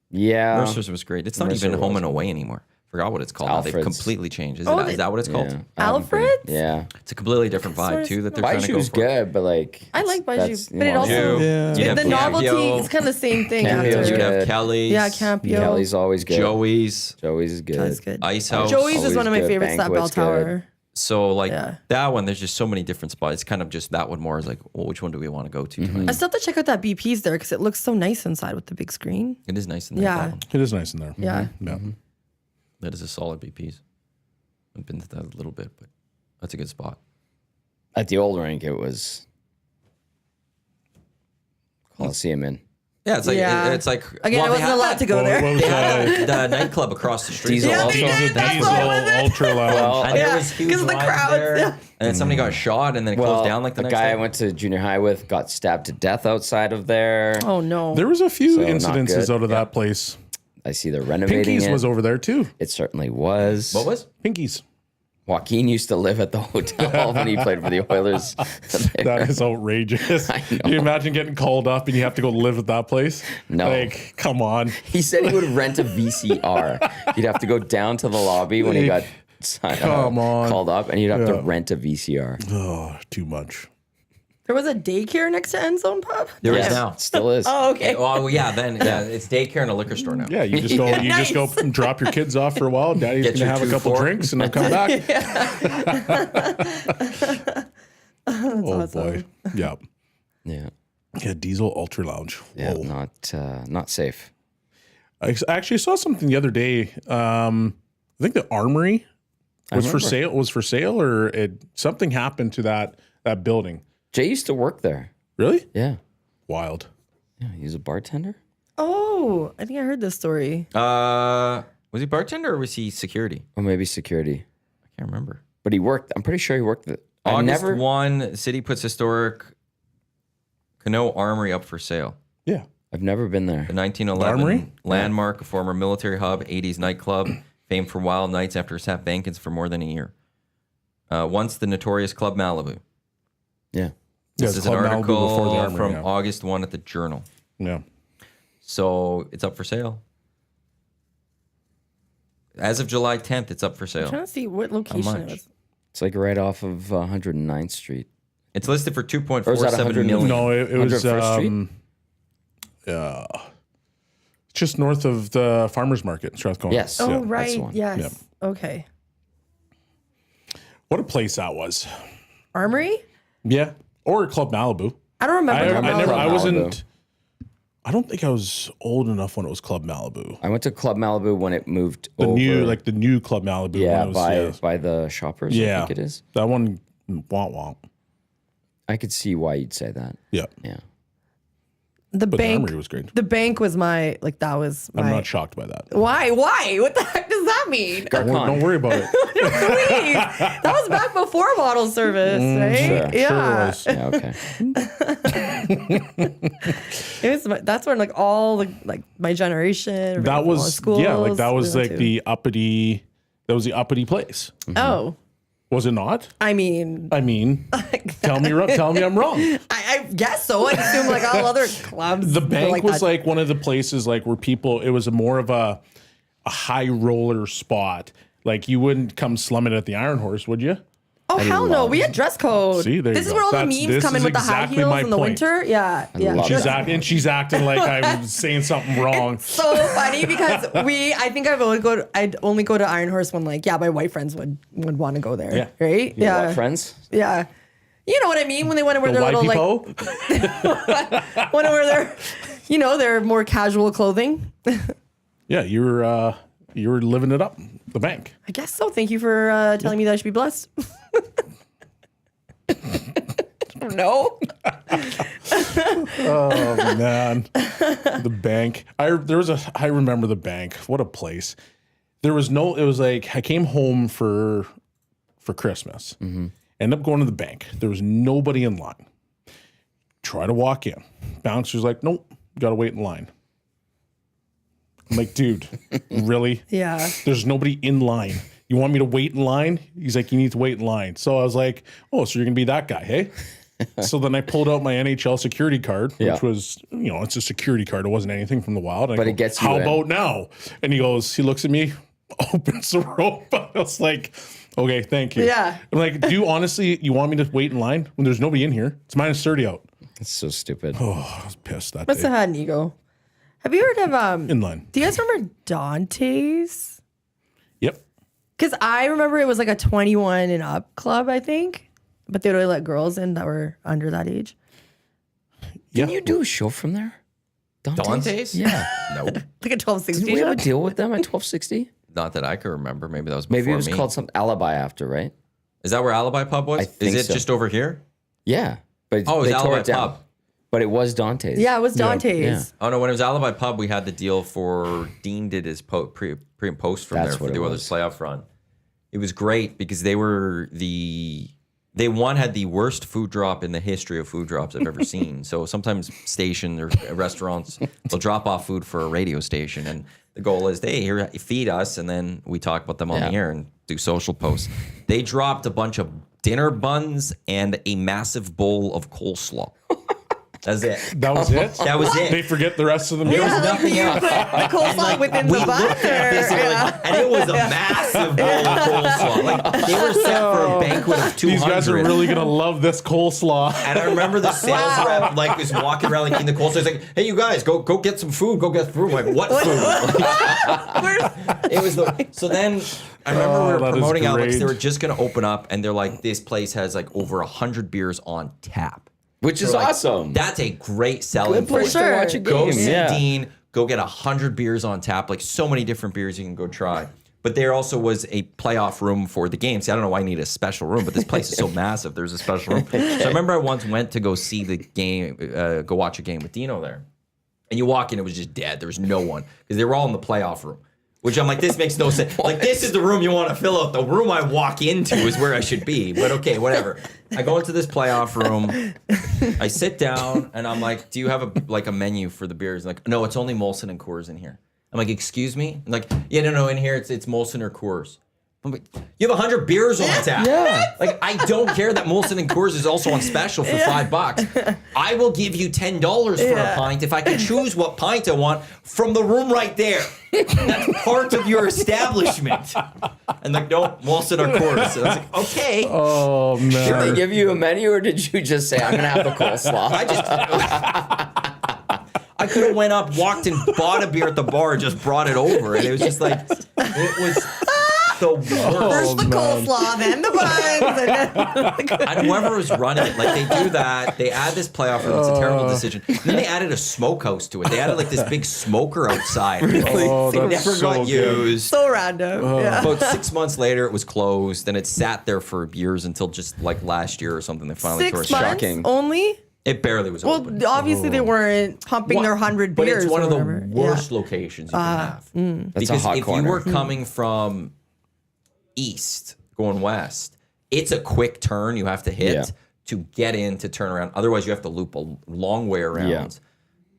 yeah. Mercer's was great. It's not Mercer even home was and away anymore. Forgot what it's called. Now. They've Alfred's. completely changed. Is, Oh, is that what it's called? Yeah. I haven't been- Alfred's? Yeah. It's a completely different Sort vibe of too that they're trying to go Baishu's for. good, but like I like that's- Baishu, but it also Baishu. Yeah. You'd have the novelty Campio. is kind of the same thing. Campio's After. You'd have good. Kelly's. Yeah, Campio. Kelly's always good. Joey's. Joey's is good. That's good. Ice House. Joey's is Always one of my good. favorites. That bell Banquet's good. tower. So like Yeah. that one, there's just so many different spots. It's kind of just that one more is like, well, which one do we want to go to Mm-hmm. tonight? I still have to check out that BP's there because it looks so nice inside with the big screen. It is nice in there. Yeah. That one. It is nice in there. Yeah. Yeah. That is a solid BP's. I've been to that a little bit, but that's a good spot. At the old rink, it was Coliseum in. Yeah, it's like Yeah. it's like Again, I they wasn't have allowed that- to go What there. was They had the nightclub across the street. Diesel Yeah, also. they did. That's Diesel why I wasn't- Ultra Lounge. Well, And there Yeah, was huge 'cause of the lines crowds, there, yeah. and then somebody got shot, and then it well, closed down like the a next guy day. I went to junior high with got stabbed to death outside of there. Oh no. There was a few So, not incidences good. out of that place. I see they're renovating Pinky's it. was over there too. It certainly was. What was? Pinky's. Joaquin used to live at the hotel when he played for the Oilers. That is outrageous. I know. You imagine getting called up and you have to go live at that place? No. Like, come on. He said he would rent a VCR. He'd have to go down to the lobby when he got Come on. called up, and he'd have to Yeah. rent a VCR. Oh, too much. There was a daycare next to End Zone Pub. There is Yes, now. still is. Oh, okay. Oh yeah, then yeah, it's daycare and a liquor store now. Yeah, you just go. You just go Nice. drop your kids off for a while. Daddy's Get gonna your have a 2 couple for. drinks and then come back. Oh awesome. boy. Yeah. Yeah, Yeah. Diesel Ultra Lounge. yeah, Whoa. not safe. I actually saw something the other day. I think the Armory was for remember. sale. Was for sale, or something happened to that building. Jay used to work there. Really Yeah, wild. yeah, he was a bartender. Oh, I think I heard this story. Was he bartender or was he security? Or maybe security. I can't remember. But he worked. I'm pretty sure he worked. I August never. 1, city puts historic Canoe Armory up for sale. Yeah. I've never been there. The 1911 Armory? landmark, a former military hub, 80s nightclub, famed for wild nights after sat vacant for more than a year. Once the notorious Club Malibu. Yeah. This Yeah, is an Club Malibu article before the Armory, from yeah. August 1 at the Journal. Yeah. So it's up for sale. As of July 10th, it's up for I'm sale. trying to see what location it much? was. It's like right off of 109th Street. It's listed for Or is that 2.47 million. No, it was 101st Street? it's just north of the farmers market in Strathcona. Yes. Oh, Yeah, Yeah. that's right. the one. Yes. Yeah. Okay. What a place that was. Armory? Yeah. Or Club Malibu. I don't remember. I Club Malibu. never. I Club wasn't. Malibu. I don't think I was old enough when it was Club Malibu. I went to Club Malibu when it moved The over. new Club Malibu. yeah, when it was, by the shoppers. yeah. I think it is. That one. Womp womp. I could see why you'd say that. Yeah. Yeah. The but bank. the Armory was great. The bank was my that was my. I'm not shocked by that. Why? What the heck does that mean? Don't worry about it. Please. That was back before bottle service, right? sure. Yeah. Sure was. It was. That's when all the my generation. That was schools, that was we went to. the uppity. That was the uppity place. Oh, Was it not? I mean, Tell me I'm wrong. I guess so. I assume all other clubs. The were bank was that. one of the places where people. It was more of a high roller spot. You wouldn't come slumming at the Iron Horse, would you? Oh hell no! We had dress code. See, there this you is go. where all the This memes come in is with the high exactly heels my in the point. winter. Yeah, yeah. love it. She's acting like I'm saying something wrong. So funny because I think I'd only go to Iron Horse when my white friends would want to go there. Yeah. Right? You Yeah. what, friends? Yeah. You know what I mean? When they want to wear The their white little people. want to wear their more casual clothing. Yeah, you were living it up. The bank. I guess so. Thank you for telling me that I should be blessed. No. Oh man, the bank. I remember the bank. What a place. There was no. It was I came home for Christmas. Ended up going to the bank. There was nobody in line. Try to walk in. Bouncer's like, nope, got to wait in line. I'm like, dude, really? Yeah. There's nobody in line. You want me to wait in line? He's like, you need to wait in line. So I was like, oh, so you're going to be that guy, hey? So then I pulled out my NHL security card, Yeah. which was, it's a security card. It wasn't anything from the wild. But it gets you How in. about now? And he looks at me, opens the rope. I was like, okay, thank you. Yeah. I'm like, do you honestly, you want me to wait in line when there's nobody in here? It's -30 out. It's so stupid. Oh, I was pissed that Must have day. had an ego. Have you heard of In line. do you guys remember Dante's? Yep. Because I remember it was a 21 and up club, I think. But they would let girls in that were under that age. Yeah. Can you do a show from there? Dante's? Yeah. No, Like a 12, Did 16. we have a deal with them at 1260? not that I can remember. Maybe that was before Maybe it was me. called something Alibi after, right? Is that where Alibi Pub was? I think Is it so. just over here? Yeah. But Oh, it was they tore Alibi it down. Pub. But it was Dante's. Yeah, it was Dante's. Yeah. Oh no, when it was Alibi Pub, we had the deal for Dean did his pre and post from That's there for what the it Oilers was. playoff run. It was great because they had the worst food drop in the history of food drops I've ever seen. So sometimes stations or restaurants will drop off food for a radio station, and the goal is, hey, here, feed us, and then we talk about them on the Yeah. air and do social posts. They dropped a bunch of dinner buns and a massive bowl of coleslaw. That's it. That was it? That was it. They forget the rest of the meal? There was nothing You else. put the coleslaw within We the bun. looked at this and, we're like, and it was a massive bowl of coleslaw. Like they were set for a banquet of 200. These guys are really going to love this coleslaw. And I remember the sales rep was walking around eating the coleslaw. He's like, "Hey, you guys, go get some food. Go get food." I'm like, "What food?" It was so then. I remember we that were is promoting Alex. great. They were just going to open up, and they're like, "This place has over 100 beers on tap." Which is They're like, awesome. That's a great selling Good place point. to watch a Go game. see Yeah. Dean. Go get 100 beers on tap. So many different beers you can go try. But there also was a playoff room for the game. See, I don't know why I need a special room, but this place is so massive. There's a special room. So I remember I once went to go see the game, go watch a game with Dino there. And you walk in, it was just dead. There was no one because they were all in the playoff room. Which I'm like, this makes no sense. This is the room you want to fill out. The room I walk into is where I should be. But okay, whatever. I go into this playoff room. I sit down and I'm like, do you have a menu for the beers? Like, no, it's only Molson and Coors in here. I'm like, excuse me? I'm like, yeah, no, in here it's Molson or Coors. I'm like, you have 100 beers on tap. Yeah. Like, I don't care that Molson and Coors is also on special for $5. I will give you $10 for a pint if I can choose what pint I want from the room right there. That's part of your establishment. And like, no, Molson or Coors. So I was like, okay. Oh, Did they man. give you a menu or did you just say, I'm going to have the coleslaw? I could have went up, walked and bought a beer at the bar, and just brought it over. And it was just like, it was the worst. First the coleslaw, then the buns. And then And whoever was running it, they do that. They add this playoff room. It's a terrible decision. And then they added a smokehouse to it. They added this big smoker outside. Oh, It that's never so got good. used. so random. Yeah. About 6 months later, it was closed, and it sat there for years until just last year or something. They finally tore 6 it. months Shocking. only? It barely was Well, open. obviously they weren't pumping their 100 But beers. it's one or of the whatever. worst locations you can have. That's a Because hot if corner. you were coming from east going west, it's a quick turn you have to hit Yeah. to get in to turn around. Otherwise, you have to loop a long way around. Yeah.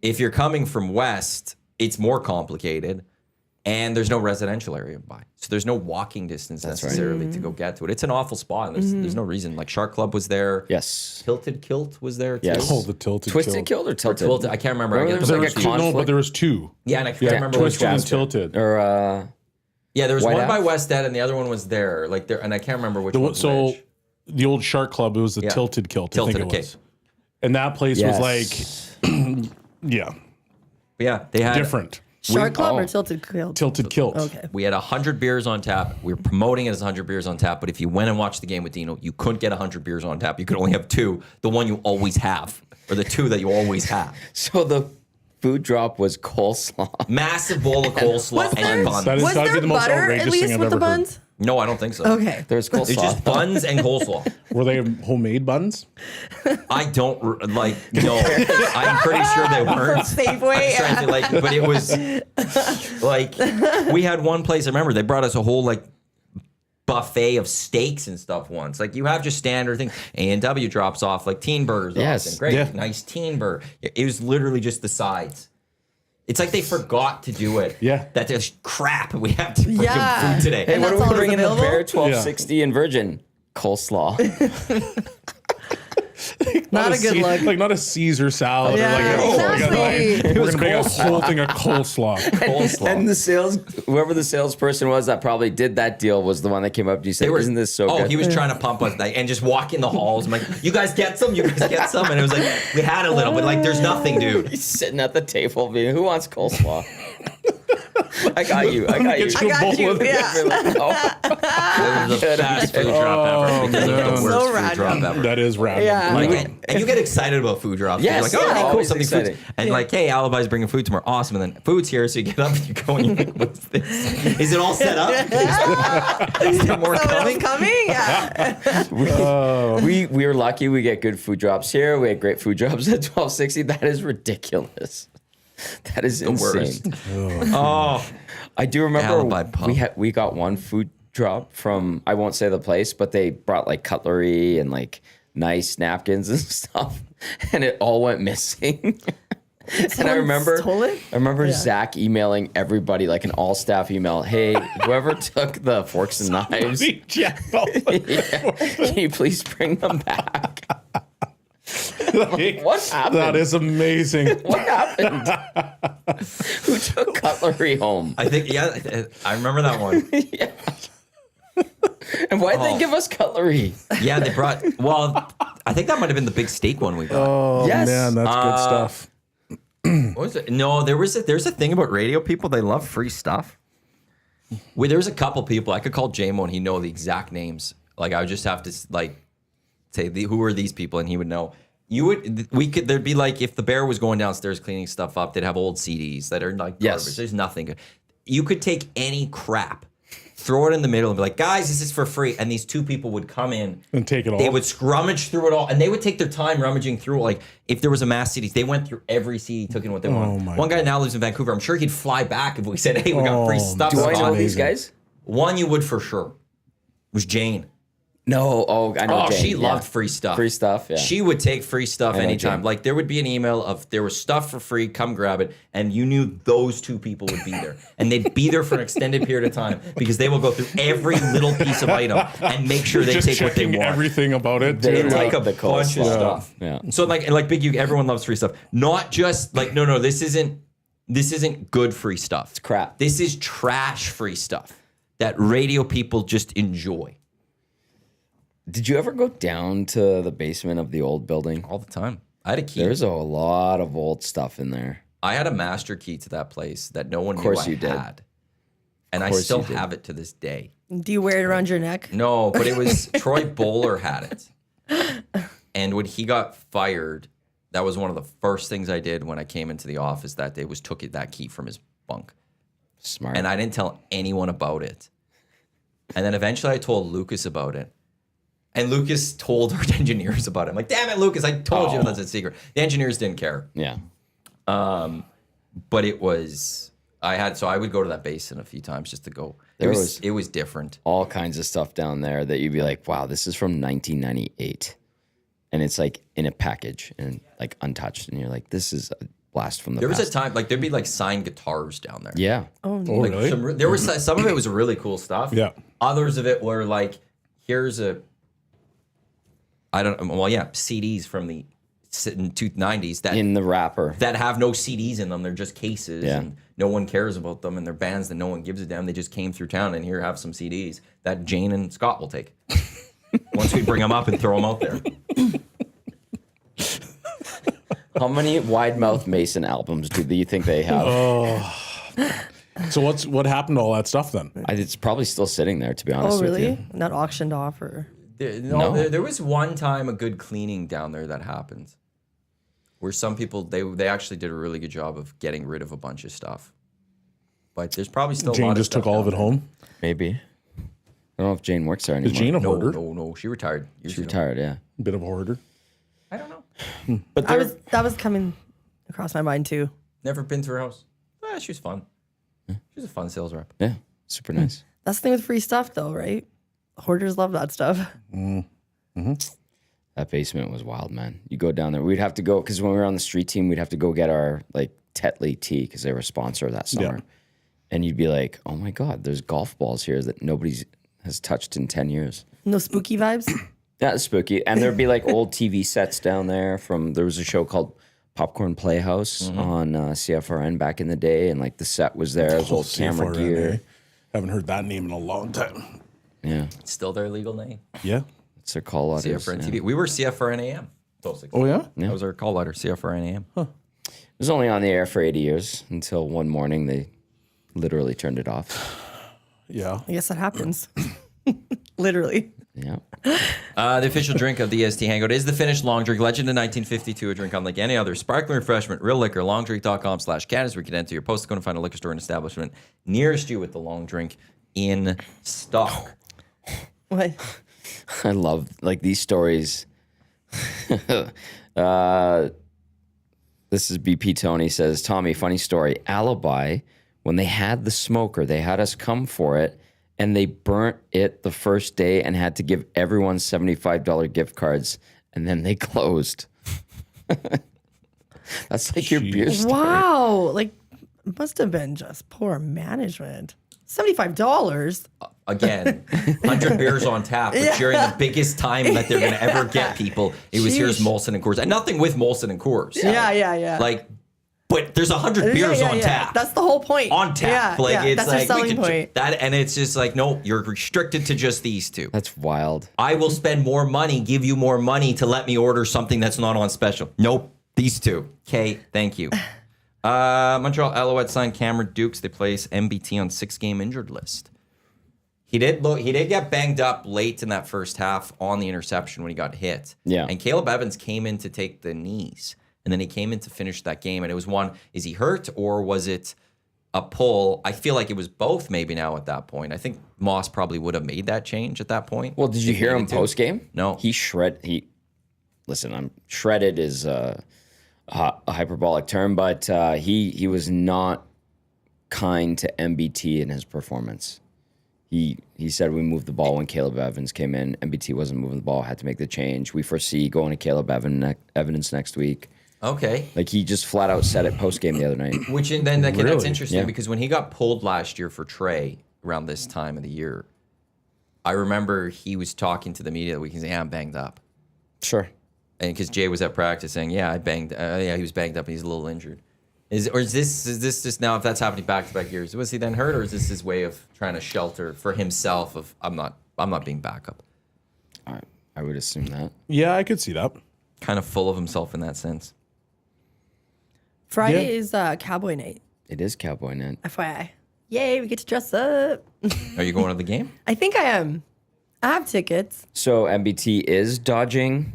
If you're coming from west, it's more complicated. And there's no residential area by. So there's no walking distance necessarily to go get to it. It's an awful spot. And there's no reason. Like Shark Club was there. Yes. Tilted Kilt was there too. Yes. Oh, the tilted Twisted Kilt or Tilted? Tilted. I can't remember. I get Was the there first like a two. conflict? No, but there was two. Yeah, and I can't remember which Twisted one. and tilted. Or Yeah, there was White one by Ave? West End and the other one was there. Like there, and I can't remember which one. So Which. the old Shark Club, it was the Yeah. tilted kilt. Tilted, I think it okay. was. And that place yes. was like, yeah, But yeah, they had different. Shark Club or oh. Tilted Kilt? Tilted kilt. Okay. We had 100 beers on tap. We were promoting it as 100 beers on tap. But if you went and watched the game with Dino, you couldn't get 100 beers on tap. You could only have two. The one you always have, or the two that you always have. so the food drop was coleslaw. Massive bowl of coleslaw and buns. That is Was gotta be there the most butter outrageous at least thing I've with the ever heard. buns? No, I don't think so. Okay. There was coleslaw. It's just buns and coleslaw. Were they homemade buns? I don't like. No, I'm pretty sure they weren't. Safeway. Trying to, like, but it was like we had one place. I remember they brought us a whole like buffet of steaks and stuff once. Like you have just standard things. A&W drops off like teen burgers. Yes. Often. Great, Yeah. nice teen burger. It was literally just the sides. It's like they forgot to do it. Yeah. That there's crap. We have to bring Yeah. food today. Hey, And what that's are all we that's bringing the available? Bear 1260 and Virgin? Coleslaw. Not a good look. Like not a Caesar salad Yeah, or like exactly. we're gonna make a whole thing of coleslaw. Coleslaw. And whoever the salesperson was that probably did that deal was the one that came up to you and said, isn't this so good? He was trying to pump us like, and just walk in the halls. I'm like, you guys get some? You guys get some? And it was like, we had a little, but like, there's nothing, dude. He's sitting at the table being, who wants coleslaw? I got you. I got you. Get I got you. Yeah. It was the best food drop ever because it was the man. worst So food random. drop ever. That is random. Yeah. Like, and you get excited about food drops. Yes, You're like, oh, yeah, cool, always something exciting. food. And like, hey, Alibi's bringing food tomorrow. Awesome. And then food's here, so you get up and you go and you're like, what's this? Is it all set up? Is there more So coming? it's coming? Yeah. We were lucky we get good food drops here. We had great food drops at 1260. That is ridiculous. That is insane. Worst. Oh, I do remember Alibi pub. we got one food drop from, I won't say the place, but they brought like cutlery and like nice napkins and stuff, and it all went missing. And I Someone remember stole it? I remember Zach emailing everybody like an all staff email, hey, whoever took the forks and knives, Yeah. can you please bring them back? What happened? That is amazing. What happened? Who took cutlery home? I think, yeah, I remember that one. And why did they give us cutlery? Yeah, they brought, well, I think that might have been the big steak one we got. Oh Yes. man, that's good stuff. What was it? No, there's a thing about radio people. They love free stuff. There's a couple people I could call JMO and he'd know the exact names. Like I would just have to like say who are these people and he would know. There'd be like if the Bear was going downstairs cleaning stuff up, they'd have old CDs that are like Yes. garbage. There's nothing good. You could take any crap, throw it in the middle and be like, guys, this is for free. And these two people would come in And take it all. They would scrummage through it all, and they would take their time rummaging through it. Like if there was a mass CDs, they went through every CD, took in what they wanted. my One guy now lives in Vancouver. I'm sure he'd fly back if we said, "Hey, we got free stuff." Do I know Scott." these guys? One you would for sure was Jane. No. Oh, I know. Oh, Jane, she yeah. loved free stuff. Free stuff, yeah. She would take free stuff know anytime. Jane. Like there would be an email of there was stuff for free, come grab it, and you knew those two people would be there, and they'd be there for an extended period of time because they will go through every little piece of item and make sure they Just take what they checking want. everything about it. They too. Take a the bunch of coleslaw. stuff. Yeah. So like Big U, everyone loves free stuff. Not just like no, this isn't good free stuff. It's crap. This is trash free stuff that radio people just enjoy Did you ever go down to the basement of the old building? all the time. I had a key. There's a lot of old stuff in there. I had a master key to that place that no one knew course I you did. had. And I course still you did. have it to this day. Do you wear it around your neck? No, but it was Troy Bowler had it. And when he got fired, that was one of the first things I did when I came into the office that day was took that key from his bunk. Smart. And I didn't tell anyone about it. And then eventually I told Lucas about it. And Lucas told our engineers about it. I'm like, damn it, Lucas, I told you that's a secret. The engineers didn't care. Yeah. But it was, I would go to that basin a few times just to go. It was different. All kinds of stuff down there that you'd be like, wow, this is from 1998. And it's like in a package and like untouched. And you're like, this is a blast from the past. There was a time, like there'd be like signed guitars down there. Yeah. Like really? there was some of it was really cool stuff. Yeah. Others of it were like, here's CDs from the 90s that In the wrapper. that have no CDs in them. They're just cases, Yeah. and no one cares about them. And they're bands that no one gives a damn. They just came through town, and here have some CDs that Jane and Scott will take once we bring them up and throw them out there. How many Wide Mouth Mason albums do you think they have? So what happened to all that stuff then? It's probably still sitting there, to be honest Oh, with really? you. Not auctioned off or? There was one time a good cleaning down there that happened, where some people they actually did a really good job of getting rid of a bunch of stuff. But there's probably still a lot Jane of just stuff took all of down it there. home. Maybe. I don't know if Jane works there anymore. Is Jane a hoarder? No, she retired. Years She's ago. retired, yeah. A bit of a hoarder. I don't know. But That was coming across my mind too. Never been to her house. She was fun. She was a fun sales rep. yeah, super nice. That's the thing with free stuff, though, right? Hoarders love that stuff. That basement was wild, man. You go down there. We'd have to go, because when we were on the street team, we'd have to go get our like Tetley tea, because they were a sponsor that summer. Yeah. And you'd be like, oh my God, there's golf balls here that nobody has touched in 10 years. No spooky vibes. That's spooky. And there'd be like old TV sets down there there was a show called Popcorn Playhouse on CFRN back in the day. And like the set was there, it was old camera CFRN, gear. Haven't heard that name in a long time. Yeah. It's still their legal name. Yeah. It's their call letters. CFRN yeah. TV. We were CFRN AM. Oh yeah. That was our call letter, CFRN AM. It was only on the air for 80 years until one morning they literally turned it off. Yeah. I guess that happens. Literally. Yeah. The official drink of the EST Hangout is the Finnish long drink, legend in 1952, a drink unlike any other. Sparkling refreshment, real liquor, longdrink.com/Canada, where you can enter your postcode and find a liquor store and establishment nearest you with the long drink in stock. What? I love like these stories. This is BP Tony says, Tommy, funny story. Alibi, when they had the smoker, they had us come for it and they burnt it the first day and had to give everyone $75 gift cards and then they closed. That's like your beer story. Wow. Like, it must have been just poor management. $75. Again, 100 beers on tap, but during the biggest time that they're going to ever get people, it was here's Sheesh. Molson and Coors. And nothing with Molson and Coors. Yeah. Like, but there's 100 beers on tap. That's the whole point. On tap. Yeah, It's that's like, their we selling could point. and it's just like, no, you're restricted to just these two. That's wild. I will spend more money, give you more money to let me order something that's not on special. Nope, these two. Okay, thank you. Montreal Alouettes signed Cameron Dukes. They place MBT on 6-game injured list. He did get banged up late in that first half on the interception when he got hit. Yeah. And Caleb Evans came in to take the knees. And then he came in to finish that game. And it was is he hurt or was it a pull? I feel like it was both maybe now at that point. I think Moss probably would have made that change at that point. Well, did you hear him post game? No. Listen, I'm shredded is a hyperbolic term, but he was not kind to MBT in his performance. He said we moved the ball when Caleb Evans came in. MBT wasn't moving the ball, had to make the change. We foresee going to Caleb Evans next week. Okay. Like he just flat out said it post game the other night. That's Really? interesting Yeah. because when he got pulled last year for Trey around this time of the year, I remember he was talking to the media that week and saying, I'm banged up. Sure. And because Jay was at practice saying, he was banged up and he's a little injured. Is this just now, if that's happening back-to-back years, was he then hurt, or is this his way of trying to shelter for himself of I'm not being backup? I would assume that. Yeah, I could see that. Kind of full of himself in that sense. Friday is Cowboy night. It is Cowboy Night. FYI. Yay, we get to dress up. Are you going to the game? I think I am. I have tickets. So MBT is dodging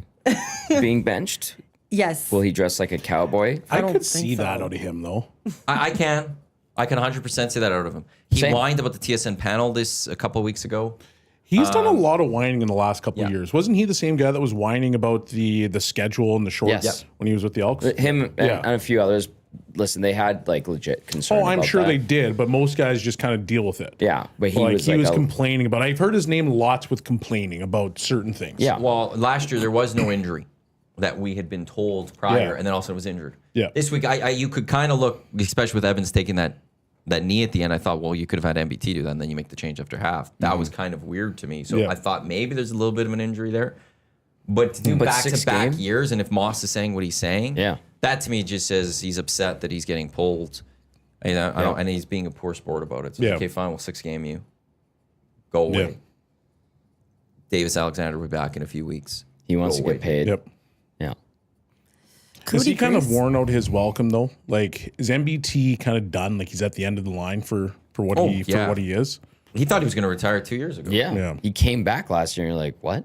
being benched. Yes. Will he dress like a cowboy? I don't could think see so. that out of him though. I can 100% see that out of him. He Same. whined about the TSN panel a couple of weeks ago. He's done a lot of whining in the last couple of years. Wasn't he the same guy that was whining about the schedule and the shorts Yes. when he was with the Elks? Him and a few others. Listen, they had like legit concern. Oh, I'm about sure that. they did, but most guys just kind of deal with it. Yeah, but he was complaining about. I've heard his name lots with complaining about certain things. Yeah. Well, last year there was no injury that we had been told prior, Yeah. and then also was injured. Yeah. This week, you could kind of look, especially with Evans taking that knee at the end. I thought, well, you could have had MBT do that, and then you make the change after half. That was kind of weird to me. So Yeah. I thought maybe there's a little bit of an injury there. But to do But back-to-back 6 years, and if Moss is saying what he's saying, Yeah. that to me just says he's upset that he's getting pulled. And, and he's being a poor sport about it. So, Yeah. okay, fine, we'll 6-game you. Go away. Yeah. Davis Alexander will be back in a few weeks. He wants Go to away. get paid. Yep. Yeah. Is he kind of Grace- worn out his welcome though? Like, is MBT kind of done? Like he's at the end of the line for what yeah. he is? He thought he was going to retire 2 years ago. Yeah. Yeah. He came back last year and you're like, what?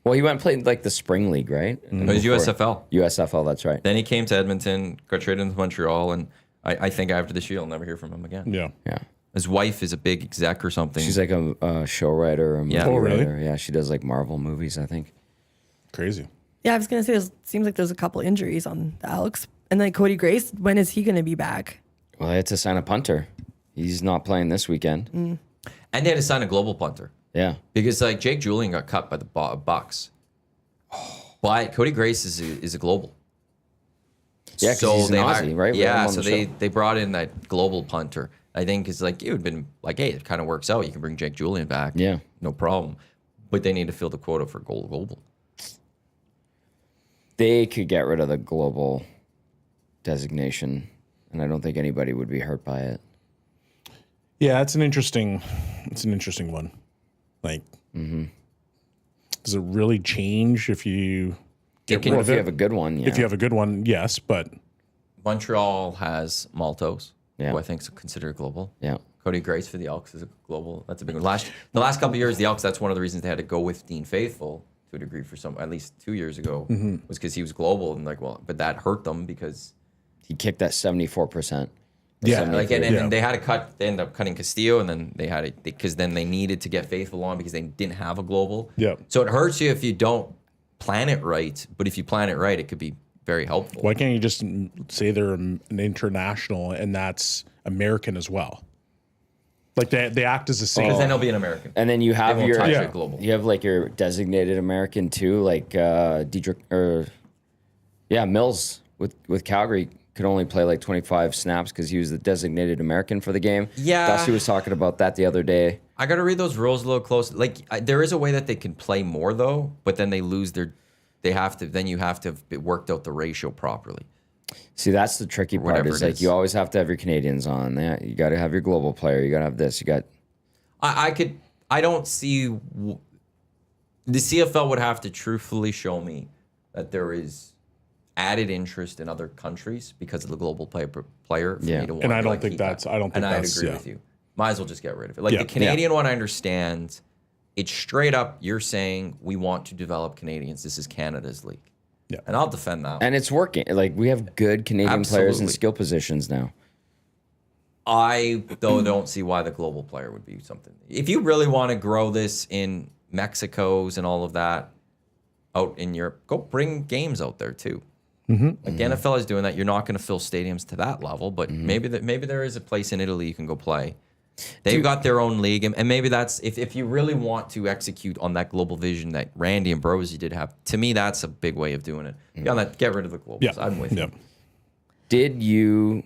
Well, he went and played like the spring league, right? It was USFL. USFL, that's right. Then he came to Edmonton, got traded into Montreal, and I think after this year, I'll never hear from him again. Yeah. Yeah. His wife is a big exec or something. She's like a show writer, a movie Yeah. Oh, really? writer. Yeah, she does like Marvel movies, I think. Crazy. Yeah, I was gonna say, seems like there's a couple injuries on the Elks, and then Cody Grace. When is he gonna be back? Well, they had to sign a punter. He's not playing this weekend. and they had to sign a global punter Yeah. because like Jake Julian got cut by the Bucks. But Cody Grace is a global. Yeah, 'cause he's an they Aussie, right? We had Yeah, him on so the they show. brought in that global punter. I think it's like it would have been like, hey, it kind of works out. You can bring Jake Julian back. Yeah. No problem. But they need to fill the quota for global. They could get rid of the global designation, and I don't think anybody would be hurt by it. Yeah, it's an interesting one. Like, does it really change if you get can- rid Well, of if you it? have a good one, yeah. If you have a good one, yes, but Montreal has Maltos, Yeah. who I think is considered global. Yeah. Cody Grace for the Elks is a global. That's a big one. The last couple of years, the Elks. That's one of the reasons they had to go with Dean Faithful to a degree for at least 2 years ago was because he was global and like but that hurt them because He kicked that 74%. yeah, like and yeah. they had to cut. They ended up cutting Castillo and then they had it because then they needed to get Faithful on because they didn't have a global. Yeah. So it hurts you if you don't plan it right, but if you plan it right, it could be very helpful. Why can't you just say they're an international and that's American as well? Like they act as the same. Because then he'll be an American. And then you They have won't your touch Yeah. it global. you have like your designated American too, like Diedrich Mills with Calgary could only play like 25 snaps because he was the designated American for the game. Yeah. Dusty was talking about that the other day. I got to read those rules a little close. Like there is a way that they can play more though, but then they lose their. They have to. Then you have to have worked out the ratio properly. See, that's the tricky part. Whatever Is it like is. you always have to have your Canadians on. Yeah, you got to have your global player. You got to have this. You got I don't see. The CFL would have to truthfully show me that there is added interest in other countries because of the global player for Yeah. me to want And I to don't like, think keep that's- that. I don't think and I'd that's- agree yeah. with you. Might as well just get rid of it. Like Yeah. the Canadian one, I understand. It's straight up. You're saying we want to develop Canadians. This is Canada's league. Yeah. And I'll defend that. and it's working. Like we have good Canadian players in Absolutely. skill positions now. I though don't see why the global player would be something. If you really want to grow this in Mexico's and all of that out in Europe, go bring games out there too. Like NFL is doing that. You're not going to fill stadiums to that level, but maybe there is a place in Italy you can go play. They've got their own league, and maybe that's if you really want to execute on that global vision that Randy and Bellezy did have. To me, that's a big way of doing it. Beyond that, get rid of the globals. Yeah, I'm with yeah. you. Did you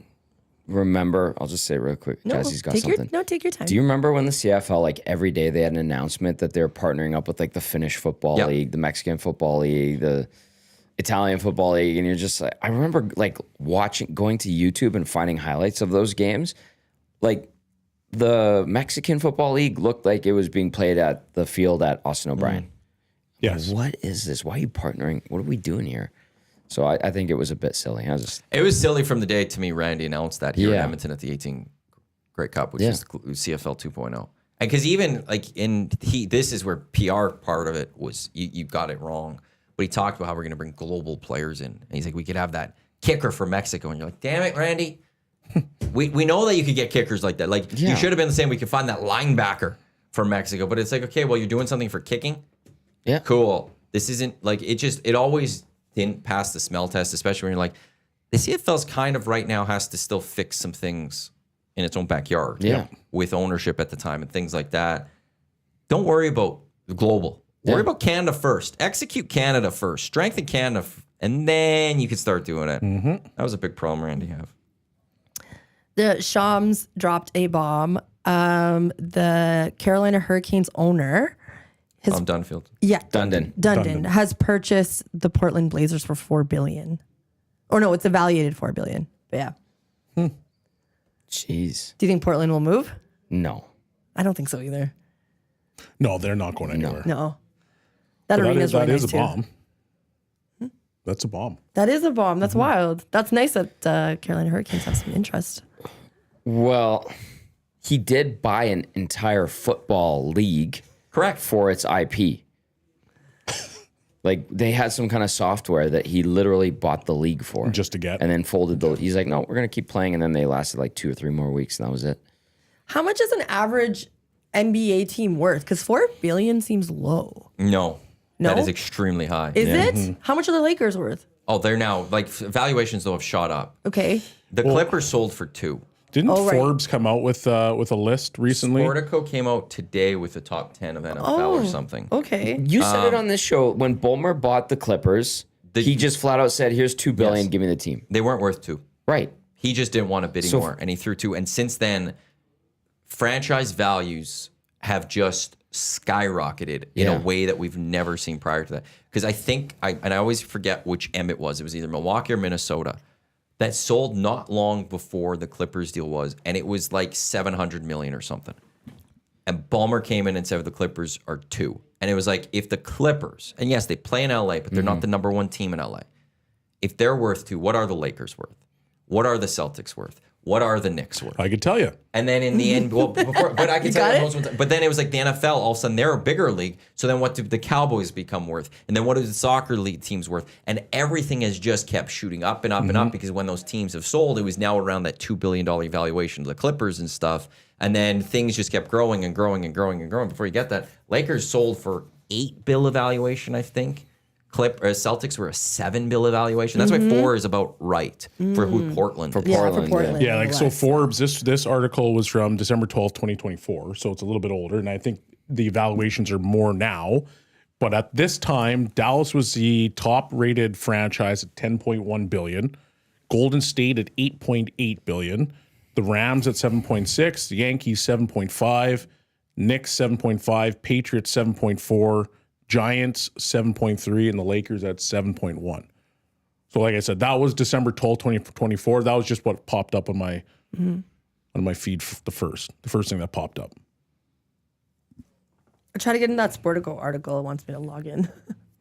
remember? I'll just say it real quick. Jazzy's got something. Take your time. Do you remember when the CFL, like every day, they had an announcement that they're partnering up with like the Finnish Football Yep. League, the Mexican Football League, the Italian Football League, and you're just like, I remember like going to YouTube and finding highlights of those games. Like the Mexican Football League looked like it was being played at the field at Austin O'Brien. Yes. What is this? Why are you partnering? What are we doing here? So I think it was a bit silly. It was silly from the day to me Randy announced that here in Yeah. Edmonton at the 18 Grey Cup, which Yeah. is CFL 2.0. And because even like this is where PR part of it was you got it wrong. But he talked about how we're going to bring global players in, and he's like, we could have that kicker for Mexico, and you're like, damn it, Randy. we know that you could get kickers like that. Like Yeah. you should have been saying we could find that linebacker for Mexico, but it's like, okay, well, you're doing something for kicking. Yeah. Cool. This isn't like it always didn't pass the smell test, especially when you're like, the CFL's kind of right now has to still fix some things in its own backyard. Yeah. With ownership at the time and things like that. Don't worry about the global. Worry about Canada first. Execute Canada first. Strengthen Canada, and then you can start doing it. That was a big problem Randy have. The Shams dropped a bomb. The Carolina Hurricanes owner, Dunfield. Dundon has purchased the Portland Blazers for $4 billion. Or no, it's evaluated $4 billion. But yeah. Jeez. Do you think Portland will move? No. I don't think so either. No, they're not going anywhere. No. That arena's really nice a too. bomb. That's a bomb. That is a bomb. That's wild. That's nice that Carolina Hurricanes have some interest. Well, he did buy an entire football league. Correct. For its IP. Like they had some kind of software that he literally bought the league for. Just to get. And then folded the, he's like, no, we're going to keep playing. And then they lasted like 2 or 3 more weeks and that was it. How much is an average NBA team worth? Because $4 billion seems low. No. No? That is extremely high. Is it? How much are the Lakers worth? Oh, they're now, like, valuations, though, have shot up. Okay. The Clippers sold for 2. Didn't Oh, right. Forbes come out with a list recently? Sportico came out today with the top 10 of NFL or something. Okay. You said it on this show when Bulmer bought the Clippers, he just flat out said, here's $2 billion, give me the team. They weren't worth 2. Right. He just didn't want to bid more, and he threw 2. And since then, franchise values have just skyrocketed in a way that we've never seen prior to that. Because I think, I always forget which M it was. It was either Milwaukee or Minnesota that sold not long before the Clippers deal was, and it was like $700 million or something. And Ballmer came in and said the Clippers are 2. And it was like, if the Clippers, and yes, they play in LA, but they're not the number 1 team in LA. If they're worth 2, what are the Lakers worth? What are the Celtics worth? What are the Knicks worth? I could tell you. And then in the end, well, before, but I can tell you most of the time. But then it was like the NFL, all of a sudden they're a bigger league. So then what do the Cowboys become worth? And then what do the soccer league teams worth? And everything has just kept shooting up and up and up because when those teams have sold, it was now around that $2 billion valuation of the Clippers and stuff. And then things just kept growing and growing and growing and growing. Before you get that, Lakers sold for $8 billion evaluation, I think. Celtics were a $7 billion evaluation. That's why 4 is about right for who Portland is. Yeah, for Portland. Yeah, like so Forbes, this article was from December 12th, 2024. So it's a little bit older. And I think the evaluations are more now. But at this time, Dallas was the top rated franchise at $10.1 billion. Golden State at $8.8 billion. The Rams at 7.6, the Yankees 7.5, Knicks 7.5, Patriots 7.4, Giants 7.3, and the Lakers at 7.1. So like I said, that was December 12th, 2024. That was just what popped up on my feed the first thing that popped up. I try to get in that Sportico article. It wants me to log in.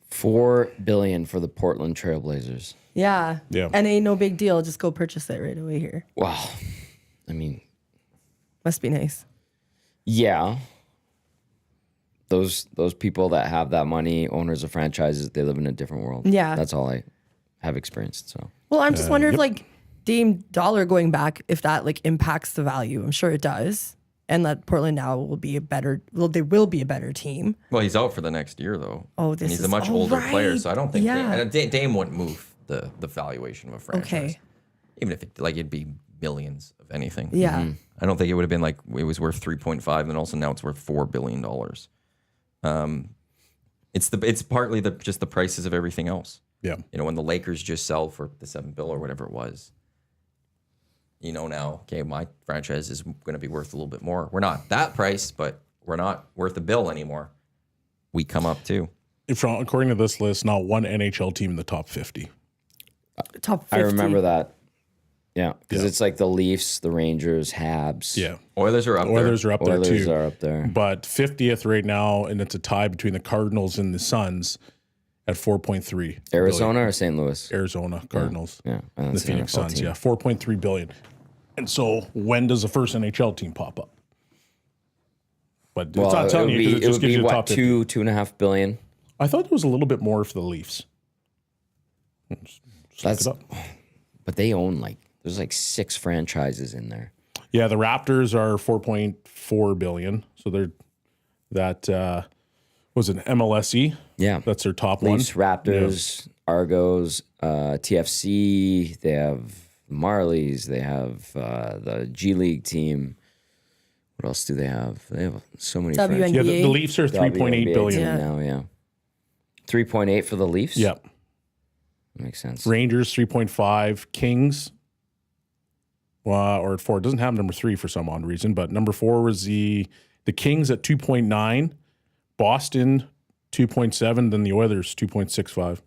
$4 billion for the Portland Trailblazers. Yeah. And ain't no big deal. Just go purchase it right away here. Wow. I mean, must be nice. Yeah. Those people that have that money, owners of franchises, they live in a different world. Yeah. That's all I have experienced. So. Well, I'm just wondering if like Dame Dollar going back, if that like impacts the value. I'm sure it does. And that Portland now will be they will be a better team. Well, he's out for the next year, though. Oh, this and he's is a much older player, so I don't think Dame wouldn't move the valuation of a franchise. Okay. Even if it'd be millions of anything. Yeah. I don't think it would have been like it was worth 3.5, and then also now it's worth $4 billion. It's partly just the prices of everything else. Yeah. You know, when the Lakers just sell for the $7 billion or whatever it was. You know now, okay, my franchise is going to be worth a little bit more. We're not that price, but we're not worth $1 billion anymore. We come up too. According to this list, not one NHL team in the top 50. Top 50. I remember that. Yeah, because it's like the Leafs, the Rangers, Habs. Yeah. Oilers are up there. Oilers are up there too. Oilers are up there. But 50th right now, and it's a tie between the Cardinals and the Suns at 4.3. Arizona billion. Or St. Louis? Arizona Cardinals. Yeah. The Phoenix Suns, 4.3 billion. And so when does the first NHL team pop up? But it's not telling you because it just gives you the top 50. $2.5 billion. I thought it was a little bit more for the Leafs. That's, but they own there's 6 franchises in there. Yeah, the Raptors are 4.4 billion. So they're that was an MLSE. Yeah. That's their top Leafs, one. Raptors, Argos, TFC. They have Marlies. They have the G League team. What else do they have? They have so many. WNBA. Yeah, the Leafs are 3.8 WNBA billion. team now. Yeah, 3.8 for the Leafs. Yep. Makes sense. Rangers 3.5, Kings. Or at 4. It doesn't have number 3 for some odd reason, but number 4 was the Kings at 2.9, Boston 2.7, then the Oilers 2.65.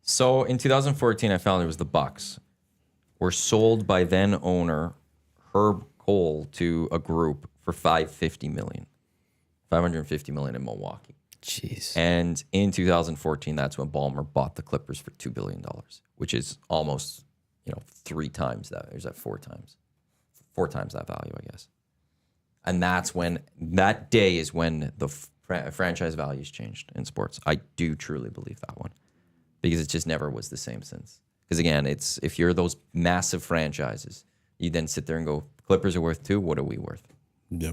So in 2014, I found it was the Bucks were sold by then owner Herb Cole to a group for $550 million in Milwaukee. Jeez. And in 2014, that's when Ballmer bought the Clippers for $2 billion, which is almost 3 times that. Or is that 4 times? 4 times that value, I guess. And that's when that day is when the franchise values changed in sports. I do truly believe that one because it just never was the same since. Because again, it's if you're those massive franchises, you then sit there and go, Clippers are worth 2. What are we worth? Yeah.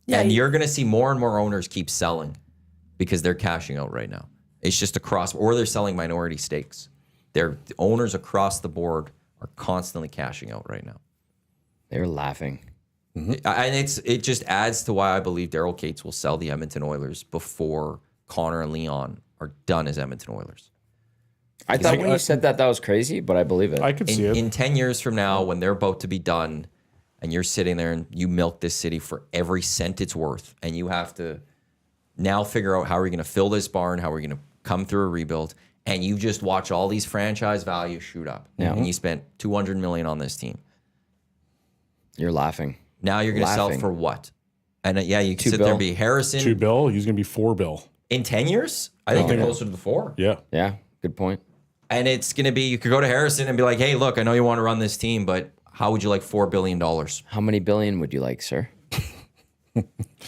Yeah, And you're going to see more and more owners keep selling because they're cashing out right now. It's just across, or they're selling minority stakes. The owners across the board are constantly cashing out right now. They're laughing. And it just adds to why I believe Daryl Cates will sell the Edmonton Oilers before Connor and Leon are done as Edmonton Oilers. I thought when you said that was crazy, but I believe it. I could see it. In 10 years from now, when they're about to be done, and you're sitting there and you milk this city for every cent it's worth, and you have to now figure out how are we going to fill this barn, how are we going to come through a rebuild, and you just watch all these franchise values shoot up, and you spent $200 million on this team. You're laughing. Now you're going to sell for what? And you can sit there and be Harrison. $2 bill. He's going to be $4 bill. In 10 years? I think you're closer to the 4. Yeah. Yeah, good point. And it's going to be, you could go to Harrison and be like, hey, look, I know you want to run this team, but how would you like $4 billion? How many billion would you like, sir?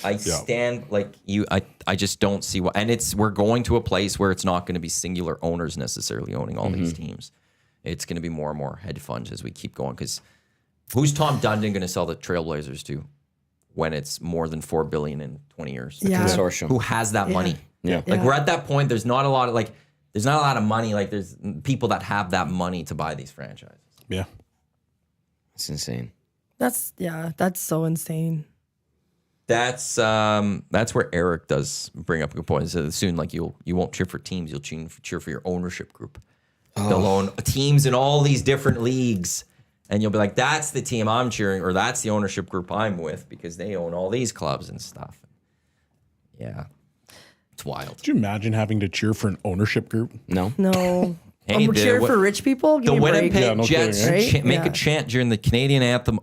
I stand like you. I just don't see what. And we're going to a place where it's not going to be singular owners necessarily owning all these teams. It's going to be more and more hedge funds as we keep going. Because who's Tom Dundon going to sell the Trailblazers to when it's more than $4 billion in 20 years? Yeah. Consortium. Who has that money? Yeah. Like we're at that point. There's not a lot of money. Like there's people that have that money to buy these franchises. Yeah. It's insane. That's so insane. That's where Eric does bring up a good point. He said soon, like you won't cheer for teams, you'll cheer for your ownership group. They'll own teams in all these different leagues, and you'll be like, that's the team I'm cheering, or that's the ownership group I'm with because they own all these clubs and stuff. Yeah, it's wild. Could you imagine having to cheer for an ownership group? No. No. Hey, I'm cheering for rich people. Give The me a break. Winnipeg no Jets kidding, right? make Yeah. a chant during the Canadian anthem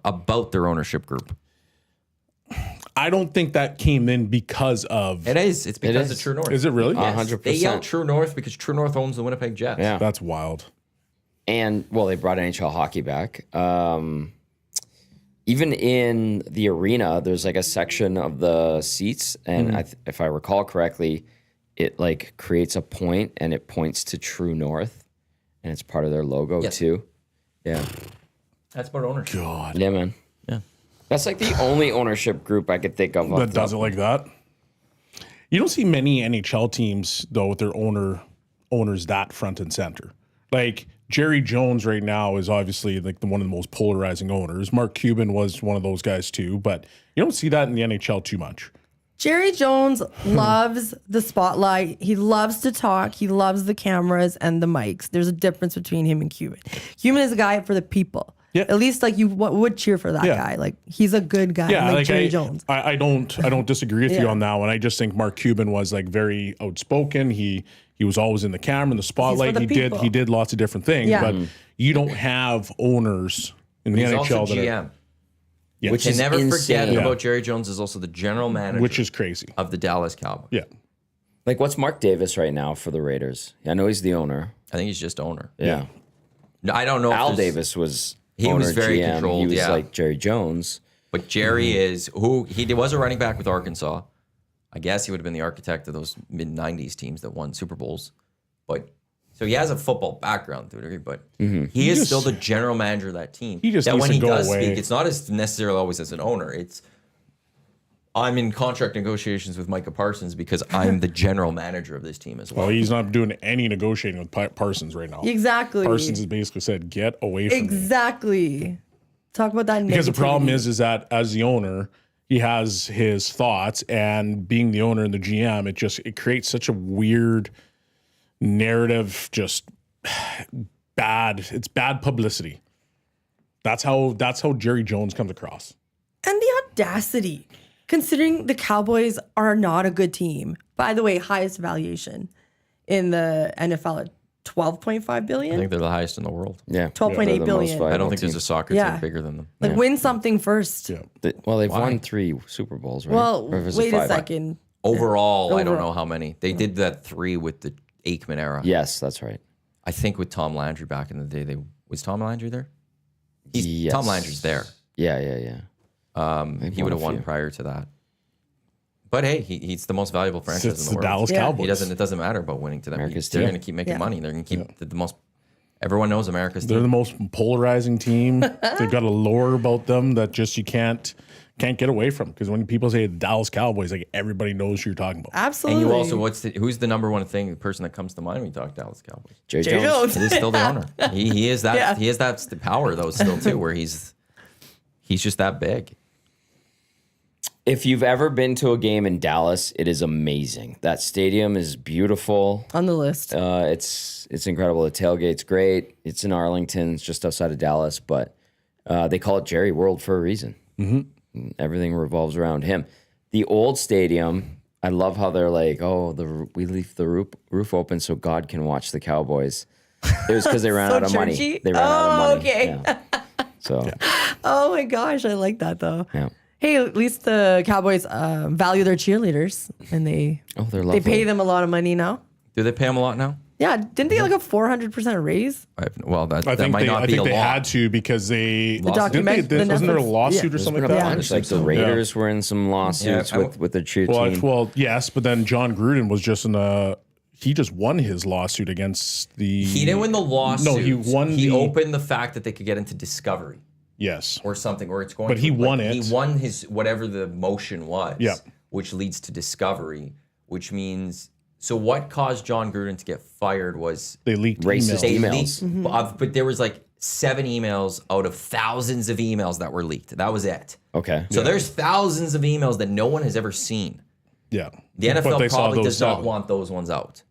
about their ownership group. I don't think that came in because of. It is. It's because is. of True North. Is it really? Yes. 100%. They yell True North because True North owns the Winnipeg Jets. Yeah. That's wild. And, well, they brought NHL hockey back. Even in the arena, there's like a section of the seats. And if I recall correctly, it like creates a point and it points to True North. And it's part of their logo too. Yeah. That's about ownership. God. Yeah, man. Yeah. That's like the only ownership group I could think of. That does it like that. You don't see many NHL teams though with their owners that front and center. Like Jerry Jones right now is obviously like one of the most polarizing owners. Mark Cuban was one of those guys too, but you don't see that in the NHL too much. Jerry Jones loves the spotlight. He loves to talk. He loves the cameras and the mics. There's a difference between him and Cuban. Cuban is a guy for the people. Yeah. At least like you would cheer for that guy. Like he's a good guy. Yeah, like Jerry Jones. I don't disagree with you on that one. I just think Mark Cuban was like very outspoken. He was always in the camera, in the spotlight. the He did lots of different things, Yeah. but you don't have owners in the He's NHL also that GM. are, yeah, Which And is never insane. forget about Jerry Jones is also the general manager which is crazy. of the Dallas Cowboys. Yeah. Like, what's Mark Davis right now for the Raiders? I know he's the owner. I think he's just owner. Yeah. No, I don't know. Al if there's- Davis was He owner, was very GM. controlled, He was yeah. like Jerry Jones. But Jerry is who he was a running back with Arkansas. I guess he would have been the architect of those mid '90s teams that won Super Bowls. But he's So he has a football background to a degree, but he is still the general manager of that team. He just that needs when to he go does away. speak, it's not as necessarily always as an owner. It's I'm in contract negotiations with Micah Parsons because I'm the general manager of this team as well. Well, he's not doing any negotiating with Parsons right now. Exactly. Parsons has basically said, "Get away from me." Exactly. Talk about that. Because the problem negativity. is that as the owner, he has his thoughts, and being the owner and the GM, it creates such a weird narrative. Just bad. It's bad publicity. That's how Jerry Jones comes across. And the audacity, considering the Cowboys are not a good team. By the way, highest valuation in the NFL at $12.5 billion. I think they're the highest in the world. Yeah. 12.8 They're the most billion. valuable I don't think team. there's a soccer Yeah. team bigger than them. Like, win something first. Yeah. Well, they've won 3 Super Bowls, right? Well, Or was it wait a 5? second. Overall, I don't Overall. know how many. They did that 3 with the Aikman era. Yes, that's right. I think with Tom Landry back in the day, was Tom Landry there? Yes. Tom Landry's there. Yeah. He would have won prior to that. But hey, he's the most valuable franchise It's in the the world. Dallas Yeah. Cowboys. It doesn't matter about winning to them. America's They're team. going to keep making Yeah. money. They're going to keep the most. Everyone knows America's They're team. the most polarizing team. They've got a lore about them that just you can't get away from. Because when people say the Dallas Cowboys, like everybody knows who you're talking about. Absolutely. And you also, who's the number one person that comes to mind when you talk Dallas Cowboys? Jerry Jerry Jones. Jones. He is still the owner. He is that. Yeah. He has that power though still too, where he's just that big. If you've ever been to a game in Dallas, it is amazing. That stadium is beautiful. On the list. It's incredible. The tailgate's great. It's in Arlington. It's just outside of Dallas, but they call it Jerry World for a reason. Mm-hmm. Everything revolves around him. The old stadium, I love how they're like, oh, we leave the roof open so God can watch the Cowboys. It was because they ran So out of money. churchy? They ran out of money. Okay. Yeah. So, Oh my gosh, I like that though. yeah. Hey, at least the Cowboys value their cheerleaders, and They're they lovely. pay them a lot of money now. Do they pay him a lot now? Yeah, didn't they get like a 400% raise? That might not be a they lot. had to because they document- the wasn't there a Netflix- lawsuit or There's something been like a that? bunch. Like the Raiders were in some lawsuits Yeah, with the cheer Well, team. well, yes, but then John Gruden was just he just won his lawsuit against the. He didn't win the lawsuit. No, he won He the- opened the fact that they could get into discovery Yes. or something, or it's going. But to, he like, won it. He won his whatever the motion was. Yeah. Which leads to discovery, which means. So what caused John Gruden to get fired was They leaked Racist emails. emails. leaked, but there was like 7 emails out of thousands of emails that were leaked. That was it. Okay. So there's thousands of emails that no one has ever seen. Yeah. The But NFL they saw probably those does not 7. want those ones out.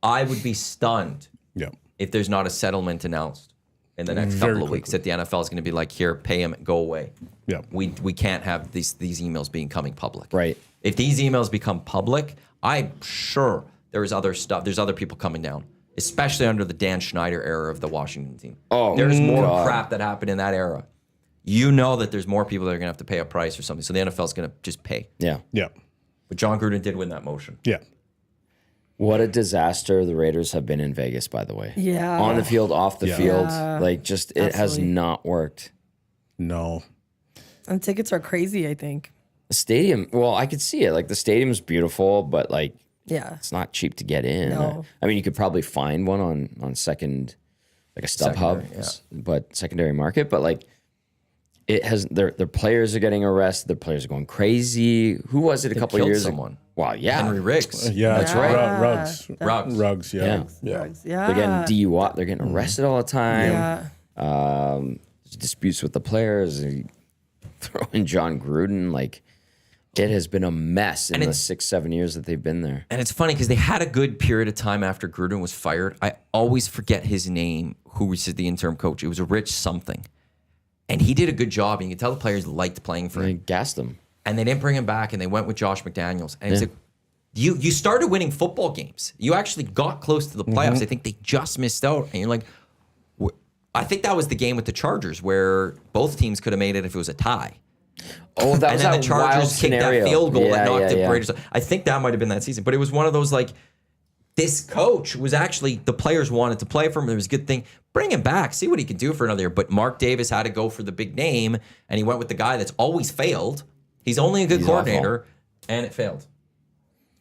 I would be stunned Yeah. if there's not a settlement announced in the next Very couple of weeks that the NFL is going to be like, here, pay him, go away. Yeah. We can't have these emails becoming public. Right. If these emails become public, I'm sure there's other stuff. There's other people coming down, especially under the Dan Schneider era of the Washington team. Oh, there's more God. crap that happened in that era. You know that there's more people that are going to have to pay a price or something. So the NFL is going to just pay. Yeah. Yeah. But John Gruden did win that motion. Yeah. What a disaster the Raiders have been in Vegas, by the way. Yeah. On the field, off the Yeah. field. Yeah. Like, just, it has Absolutely. not worked. No. And tickets are crazy, I think. The stadium, well, I could see it. Like, the stadium's beautiful, but, like, Yeah. it's not cheap to get in. No. I mean, you could probably find one on second, like a StubHub, but secondary market. But, like, it has, their players are getting arrested. Their players are going crazy. Who was it a couple killed years someone. ago? Wow, yeah. Henry Riggs. Yeah. That's right. Rugs. Ruggs. Rugs. Yeah. Yeah. Yeah. Drugs. Yeah. They're getting DUI. They're getting arrested all the time. Yeah. Disputes with the players. And throw in John Gruden. Like, it has been a mess in the 6-7 years that they've been there. And it's funny because they had a good period of time after Gruden was fired. I always forget his name, who was the interim coach. It was a Rich something. And he did a good job. And you could tell the players liked playing for They him. gassed them. And they didn't bring him back, and they went with Josh McDaniels. And it's like, you started winning football games. You actually got close to the playoffs. I think they just missed out. And you're like, I think that was the game with the Chargers where both teams could have made it if it was a tie. Oh, that And was then that the wild Chargers kicked scenario. that field goal Yeah, that knocked yeah, the yeah. Raiders. I think that might have been that season. But it was one of those, like, this coach was actually, the players wanted to play for him. There was a good thing. Bring him back. See what he can do for another year. But Mark Davis had to go for the big name, and he went with the guy that's always failed. He's only a good coordinator, and it failed.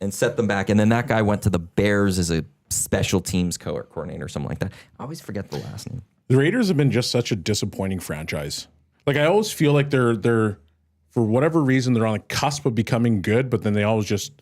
And set them back. And then that guy went to the Bears as a special teams coordinator or something like that. I always forget the last name. The Raiders have been just such a disappointing franchise. Like I always feel like they're for whatever reason they're on the cusp of becoming good, but then they're just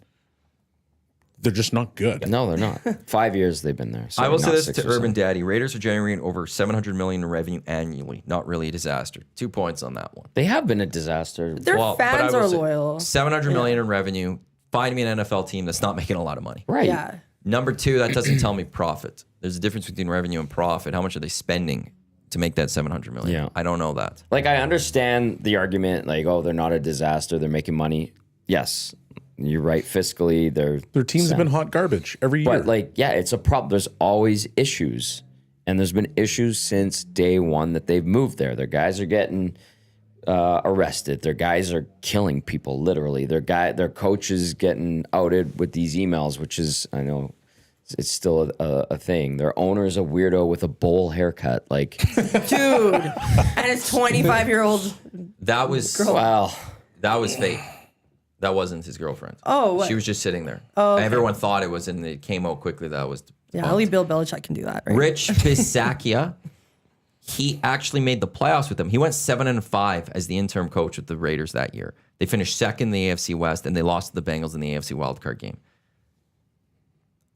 not good. No, they're not. 5 years they've been there. So I will say not this 6 to or Urban 7. Daddy: Raiders are generating over $700 million in revenue annually. Not really a disaster. 2 points on that one. They have been a disaster. Their But I fans will are say loyal. $700 million in revenue. Find me an NFL team that's not making a lot of money. Right. Yeah. Number two, that doesn't tell me profit. There's a difference between revenue and profit. How much are they spending to make that $700 million? Yeah. I don't know that. Like I understand the argument, like, oh, they're not a disaster. They're making money. Yes, you're right. Fiscally, Their teams have been hot garbage every year. But like, yeah, it's a problem. There's always issues, and there's been issues since day one that they've moved there. Their guys are getting arrested. Their guys are killing people, literally. Their coach is getting outed with these emails, which is, I know, it's still a thing. Their owner is a weirdo with a bowl haircut. Like, Dude. And his 25-year-old. That was wow. that was fake. That wasn't his girlfriend. Oh, what? She was just sitting there. Oh, okay. Everyone thought it was, and it came out quickly that was. Yeah, only Bill Belichick can do that, right? Rich Bisaccia, he actually made the playoffs with them. He went 7-5 as the interim coach with the Raiders that year. They finished second in the AFC West, and they lost to the Bengals in the AFC wildcard game.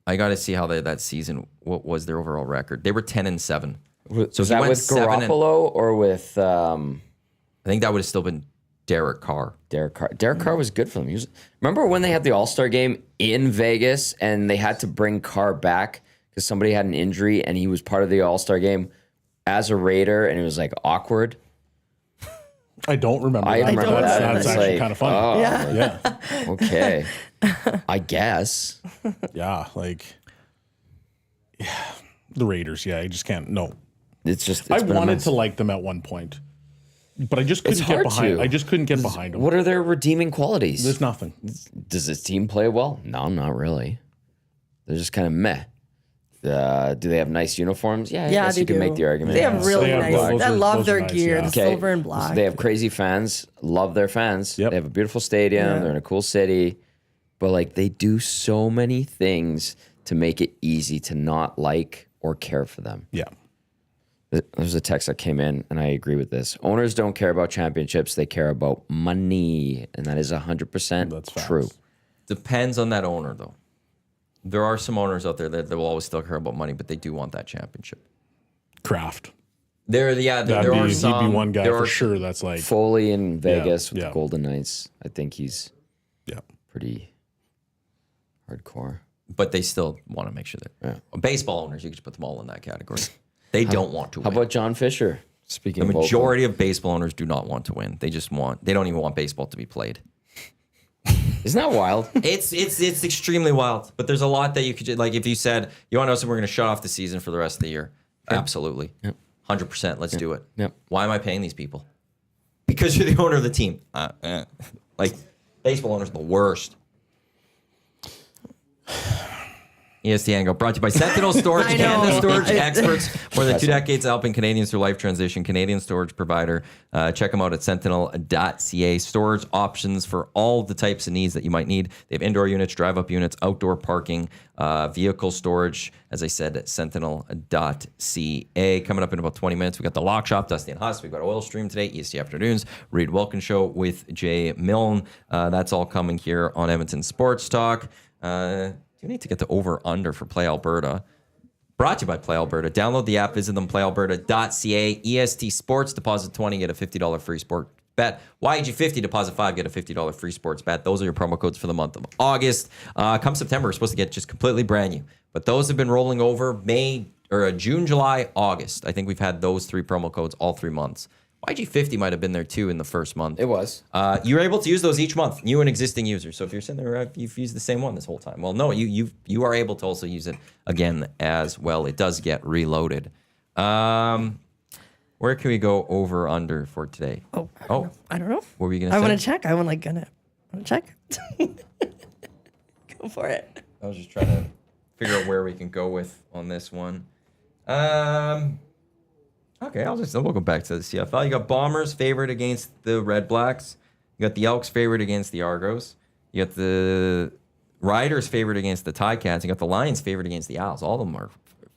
I got to see how that season. What was their overall record? They were 10-7. So Was he that went with 7 Garoppolo or with I think that would have still been Derek Carr. Derek Carr? Derek Carr was good for them. Remember when they had the All-Star game in Vegas and they had to bring Carr back because somebody had an injury and he was part of the All-Star game as a Raider, and it was like awkward. I don't remember. I remember that. and That's it's actually like, kind of funny. oh, Yeah, okay. I guess. yeah, the Raiders. Yeah, you just can't. No, It's just. I it's been wanted immense. to like them at one point, but I just couldn't It's get hard behind. to. I just couldn't get behind them. What are their redeeming qualities? There's nothing. Does this team play well? No, not really. They're just kind of meh. Do they have nice uniforms? Yeah, I Yeah, guess they you can do. make the argument. They have really They have nice. those I are- love those their are nice, gear, yeah. the Okay, silver and black. So they have crazy fans. Love their fans. Yep. They have a beautiful stadium. Yeah. They're in a cool city. But like they do so many things to make it easy to not like or care for them. Yeah, There's a text that came in, and I agree with this. Owners don't care about championships; they care about money, and that is 100% That's facts. true. Depends on that owner, though. There are some owners out there that will always still care about money, but they do want that championship. Kraft. There are He'd some. be one guy there for are, sure. That's like, Foley in Vegas with yeah. the Golden Knights. I think he's yeah. pretty hardcore. but they still want to make sure that baseball owners, you could just put them all in that category. They don't want to How win. about John Fisher? Speaking The of majority of baseball owners do not want to win. They don't even want baseball to be played. isn't that wild? It's extremely wild, but there's a lot that you could, like, if you said, you want to know something, we're going to shut off the season for the rest of the year. Absolutely. 100%. Let's do it. Yep. Why am I paying these people? Because you're the owner of the team. Like, baseball owners are the worst. EST Hangout brought to you by Sentinel Storage, I know. Canada Storage experts. More than 2 decades helping Canadians through life transition. Canadian storage provider. Check them out at sentinel.ca. Storage options for all the types of needs that you might need. They have indoor units, drive-up units, outdoor parking, vehicle storage. As I said, at sentinel.ca. Coming up in about 20 minutes, we got the Lock Shop, Dusty and Huss. We've got Oil Stream today, EST Afternoons, Reed Wilkins Show with Jay Milne. That's all coming here on Edmonton Sports Talk. You need to get the over-under for Play Alberta. Brought to you by Play Alberta. Download the app, visit them, playalberta.ca. EST Sports, deposit 20, get a $50 free sport bet. YG50, deposit 5, get a $50 free sports bet. Those are your promo codes for the month of August. Come September, we're supposed to get just completely brand new. But those have been rolling over June, July, August. I think we've had those 3 promo codes all 3 months. YG50 might have been there too in the first month. It was. You're able to use those each month, new and existing users. So if you're sitting there, you've used the same one this whole time. Well, no, you are able to also use it again as well. It does get reloaded. Where can we go over under for today? I don't know. What were you gonna say? I want to check. I want to check. Go for it. I was just trying to figure out where we can go with on this one. Okay, we'll go back to the CFL. You got Bombers favored against the Red Blacks. You got the Elks favored against the Argos. You got the Riders favored against the Ticats. You got the Lions favored against the Owls. All of them are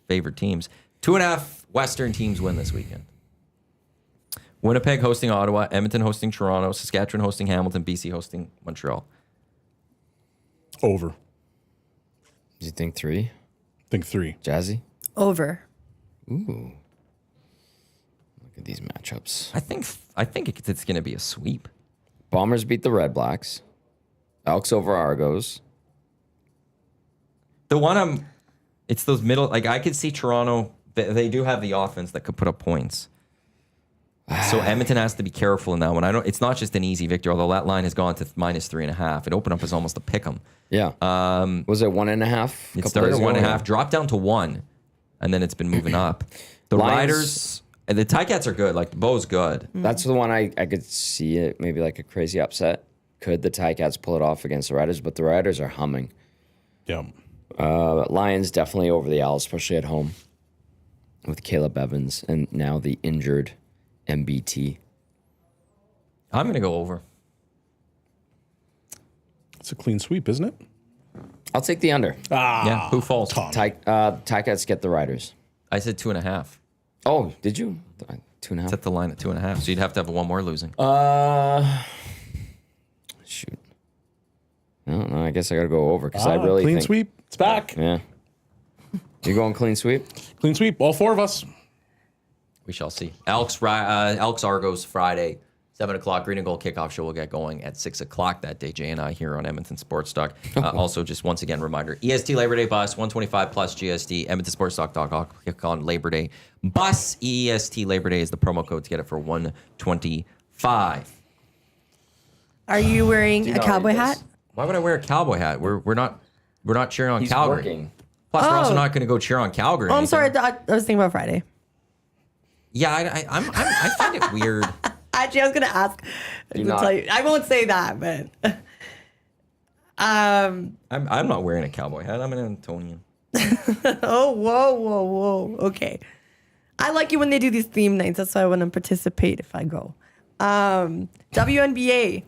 favored teams. 2.5 Western teams win this weekend. Winnipeg hosting Ottawa, Edmonton hosting Toronto, Saskatchewan hosting Hamilton, BC hosting Montreal. Over. Do you think 3? I think 3. Jazzy? Over. Ooh. Look at these matchups. I think it's going to be a sweep. Bombers beat the Red Blacks. Elks over Argos. The one it's those middle, like I could see Toronto, they do have the offense that could put up points. So Edmonton has to be careful in that one. It's not just an easy victory, although that line has gone to -3.5. It opened up as almost a pick 'em. Yeah. Was it 1.5? It started at 1.5, dropped down to 1, and then it's been moving up. The Riders, and the Ticats are good. Like, the Bow's good. That's the one I could see it, maybe like a crazy upset. Could the Ticats pull it off against the Riders? But the Riders are humming. Yeah. Lions definitely over the Owls, especially at home with Caleb Evans and now the injured MBT. I'm going to go over. It's a clean sweep, isn't it? I'll take the under. Yeah, who falls? Ticats get the Riders. I said 2.5. Oh, did you? 2.5. Set the line at 2.5, so you'd have to have one more losing. Shoot. No, I guess I got to go over because I really clean think... sweep. It's back. Yeah. You going clean sweep? Clean sweep. All 4 of us. We shall see. Elks Argos Friday, 7 o'clock. Green and Gold kickoff show will get going at 6 o'clock that day. Jay and I here on Edmonton Sports Talk. Also, just once again, reminder: EST Labor Day bus, 125 plus GSD. EdmontonSportsTalk.com. Click on Labor Day bus. EST Labor Day is the promo code to get it for 125. Are you wearing a cowboy hat? Why would I wear a cowboy hat? We're not cheering on He's Calgary. working. Plus, we're also not going to go cheer on Calgary. Oh, I'm sorry. I was thinking about Friday. Yeah, I find it weird. Actually, I was gonna ask. Tell you, I won't say that, but I'm not wearing a cowboy hat. I'm an Antonian. oh, whoa. Okay, I like it when they do these theme nights. That's why I want to participate if I go. WNBA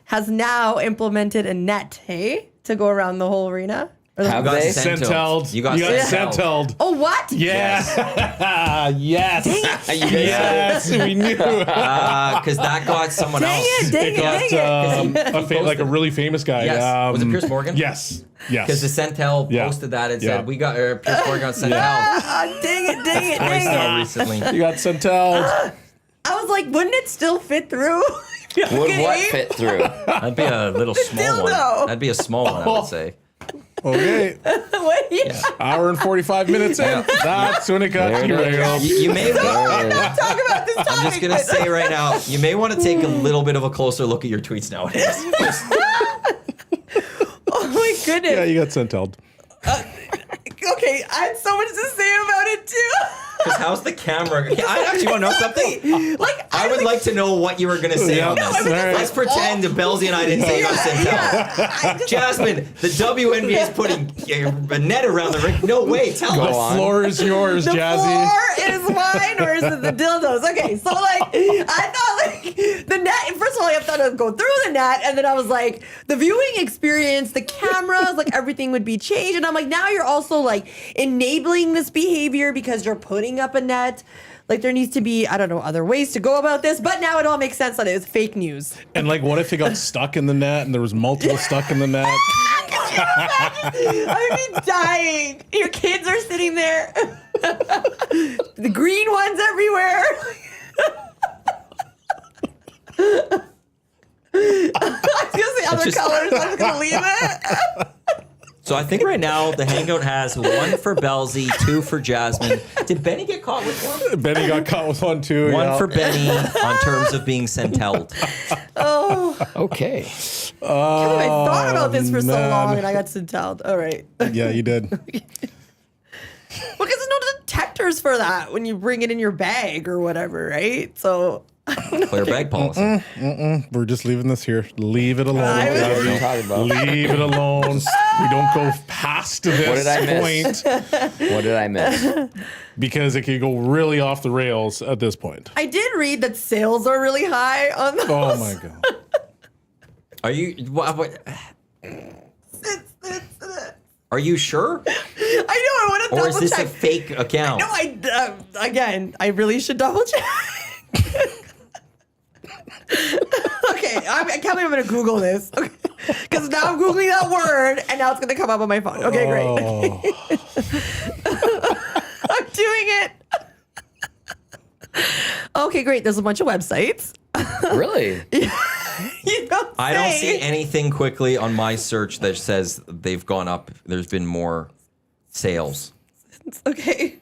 has now implemented a net, hey, to go around the whole arena. Have they? Centelled. You got Centelled. Oh, what? Yes. Yes. Yes, we knew. Because that got someone else. Dang it. Like a really famous guy. Yes. Was it Pierce Morgan? Yes. Because the Centel posted that and said, we got Pierce Morgan on Centel. Dang it. Voicemail recently. You got Centelled. I was like, wouldn't it still fit through? Would what fit through? That'd be a little small one. That'd be a small one, I would say. Okay. Wait. Hour and 45 minutes in. That's when it got derailed. You may Talk about this topic. I'm just going to say right now, you may want to take a little bit of a closer look at your tweets nowadays. Oh my goodness. Yeah, you got Centelled. Okay, I had so much to say about it too. Because how's the camera? I actually want to know something. I would like to know what you were going to say on this. Let's pretend Bellezy and I didn't say about Centel. Jasmine, the WNBA is putting a net around the ring. No way, tell us. The floor is yours, Jazzy. Or is mine, or is it the dildos? Okay, so I thought the net. First of all, I thought it would go through the net, and then I was like, the viewing experience, the cameras, everything would be changed, and I'm like, now you're also enabling this behavior because you're putting up a net. There needs to be, I don't know, other ways to go about this, but now it all makes sense that it was fake news. And what if it got stuck in the net and there was multiple stuck in the net? I'd be dying. Your kids are sitting there. The green ones everywhere. I was going to say other colors. I'm just going to leave it. So I think right now the Hangout has 1 for Bellezy, 2 for Jasmine. Did Benny get caught with one? Benny got caught with one too. 1 for Benny on terms of being Centelled. Oh. Okay. I thought about this for so long and I got Centelled. All right. Yeah, you did. Because there's no detectors for that when you bring it in your bag or whatever, right? So... Clear bag policy. We're just leaving this here. Leave it alone. What are you talking about? Leave it alone. We don't go past this What did I miss? point What did I miss? because it could go really off the rails at this point. I did read that sales are really high on those. Oh my god. Are you... What? Are you sure? I know. I want to double Or is this check. a fake account? No, again, I really should double check. Okay, I can't believe I'm going to Google this. Because now I'm Googling that word, and now it's going to come up on my phone. Okay, great. I'm doing it. Okay, great. There's a bunch of websites. Really? You don't I don't say. see anything quickly on my search that says they've gone up. There's been more sales. Okay.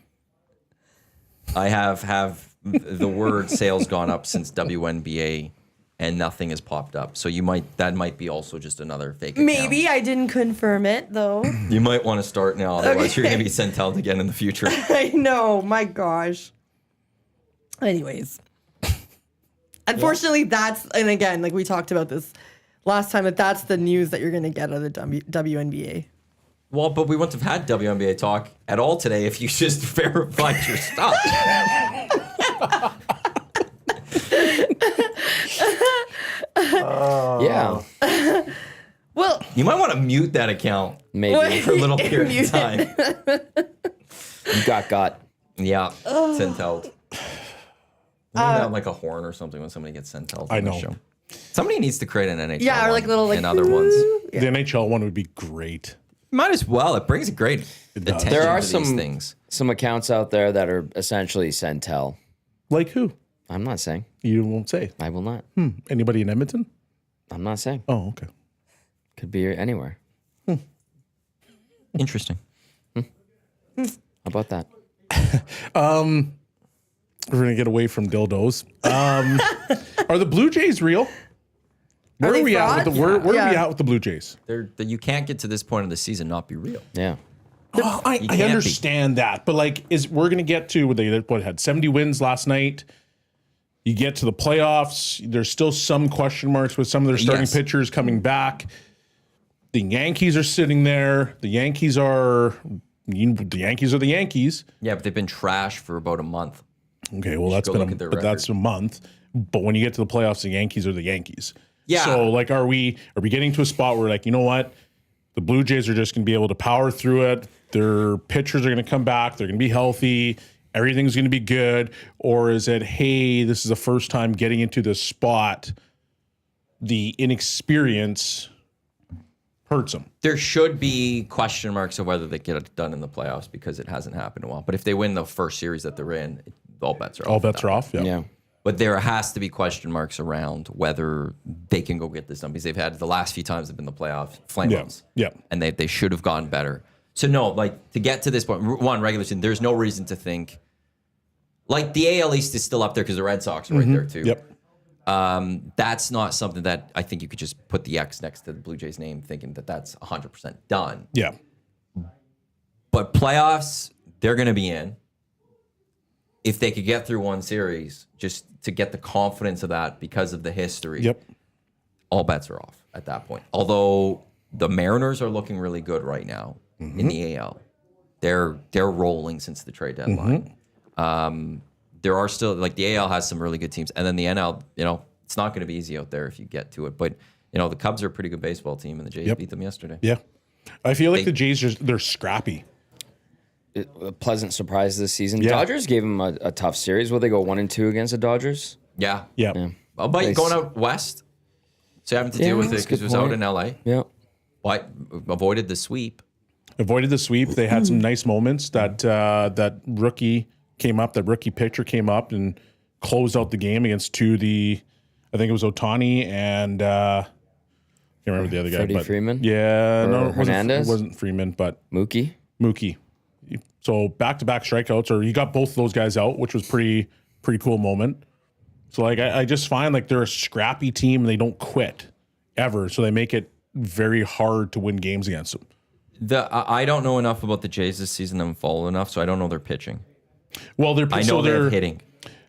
I have the word sales gone up since WNBA, and nothing has popped up. So that might be also just another fake account. Maybe I didn't confirm it, though. You might want to start now, otherwise you're Okay. going to be sent out again in the future. I know. My gosh. Anyways. Unfortunately, and again, like we talked about this last time, that's the news that you're going to get out of the WNBA. Well, but we wouldn't have had WNBA talk at all today if you just verified your stuff. Yeah. Well, You might want to mute that account Maybe. for a little period Mute of time. You got. Yeah, sent out. Isn't that like a horn or something when somebody gets sent out? I on the know. show? Somebody needs to create an NHL yeah, or like one little like and other ones. The NHL one would be great. Might as well. It brings a great attention There are to these some things. some accounts out there that are essentially Sentinel. Like who? I'm not saying. You won't say. I will not. Anybody in Edmonton? I'm not saying. Oh, okay. Could be anywhere. Interesting. How about that? We're gonna get away from dildos. Are the Blue Jays real? Where Are are they we at with fraud? the where are we Yeah. at with the Blue Jays? You can't get to this point of the season not be real. Yeah. Oh, I can't be. understand that, but like, we're gonna get to they had 70 wins last night. You get to the playoffs. There's still some question marks with some of their starting Yes. pitchers coming back. The Yankees are sitting there. The Yankees are the Yankees. Yeah, but they've been trash for about a month. Okay, well that's go been look at their that's a month. But when you get to the playoffs, the Yankees are the Yankees. Yeah. So like, are we getting to a spot where like, you know what, the Blue Jays are just going to be able to power through it? Their pitchers are going to come back. They're going to be healthy. Everything's going to be good. Or is it, hey, this is the first time getting into this spot. The inexperience hurts them. There should be question marks of whether they get it done in the playoffs because it hasn't happened in a while. But if they win the first series that they're in, all bets are off. All bets are off. Yeah. Yeah. But there has to be question marks around whether they can go get this done because they've had the last few times they've been in the playoffs, flame Yeah. runs. Yeah. And they should have gone better. So no, like to get to this point, one, regular season, there's no reason to think like the AL East is still up there because the Red Sox are right there too. Yep. That's not something that I think you could just put the X next to the Blue Jays name thinking that that's 100% done. Yeah. But playoffs, they're going to be in. If they could get through one series, just to get the confidence of that because of the history, Yep. all bets are off at that point. Although the Mariners are looking really good right now in the AL. They're rolling since the trade deadline. There are still, like the AL has some really good teams. And then the NL, it's not going to be easy out there if you get to it. But, the Cubs are a pretty good baseball team, and the Jays beat them yesterday. Yeah. I feel like the Jays they're scrappy. A pleasant surprise this season. Yeah. Dodgers gave them a tough series. Will they go 1-2 against the Dodgers? Yeah. Yeah. Well, but Nice. going out west, so having to deal with it that's a because it good was out point. in LA. Yeah. But avoided the sweep. Avoided the sweep. They had some nice moments. That rookie pitcher came up and closed out the game against I think it was Ohtani and I can't remember the other guy. Freddie but Freeman? Yeah, no, it Hernandez? wasn't Freeman, but Mookie? Mookie. So back-to-back strikeouts, or he got both of those guys out, which was pretty cool moment. So like I just find like they're a scrappy team and they don't quit ever. So they make it very hard to win games against them. I don't know enough about the Jays this season. I haven't followed enough, so I don't know their pitching. Well, I know they're hitting.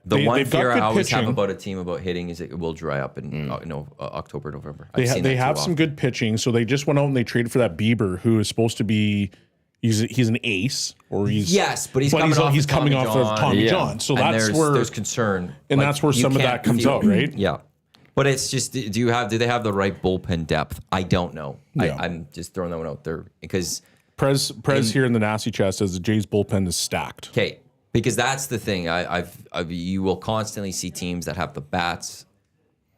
The one they've got fear I good always have pitching. about a team about hitting is it will dry up in October, November. They have some good pitching. So they just went out and they traded for that Bieber, who is supposed to be he's an ace, or he's Yes, but he's coming off of Tommy Yeah. John. So and that's where there's concern, and Like, that's where you some of can't that comes feel- out, right? Yeah, but it's just do they have the right bullpen depth? I don't know. Yeah. I'm just throwing that one out there because Prez here in the nasty chat says the Jays bullpen is stacked. Okay, because that's the thing. You will constantly see teams that have the bats,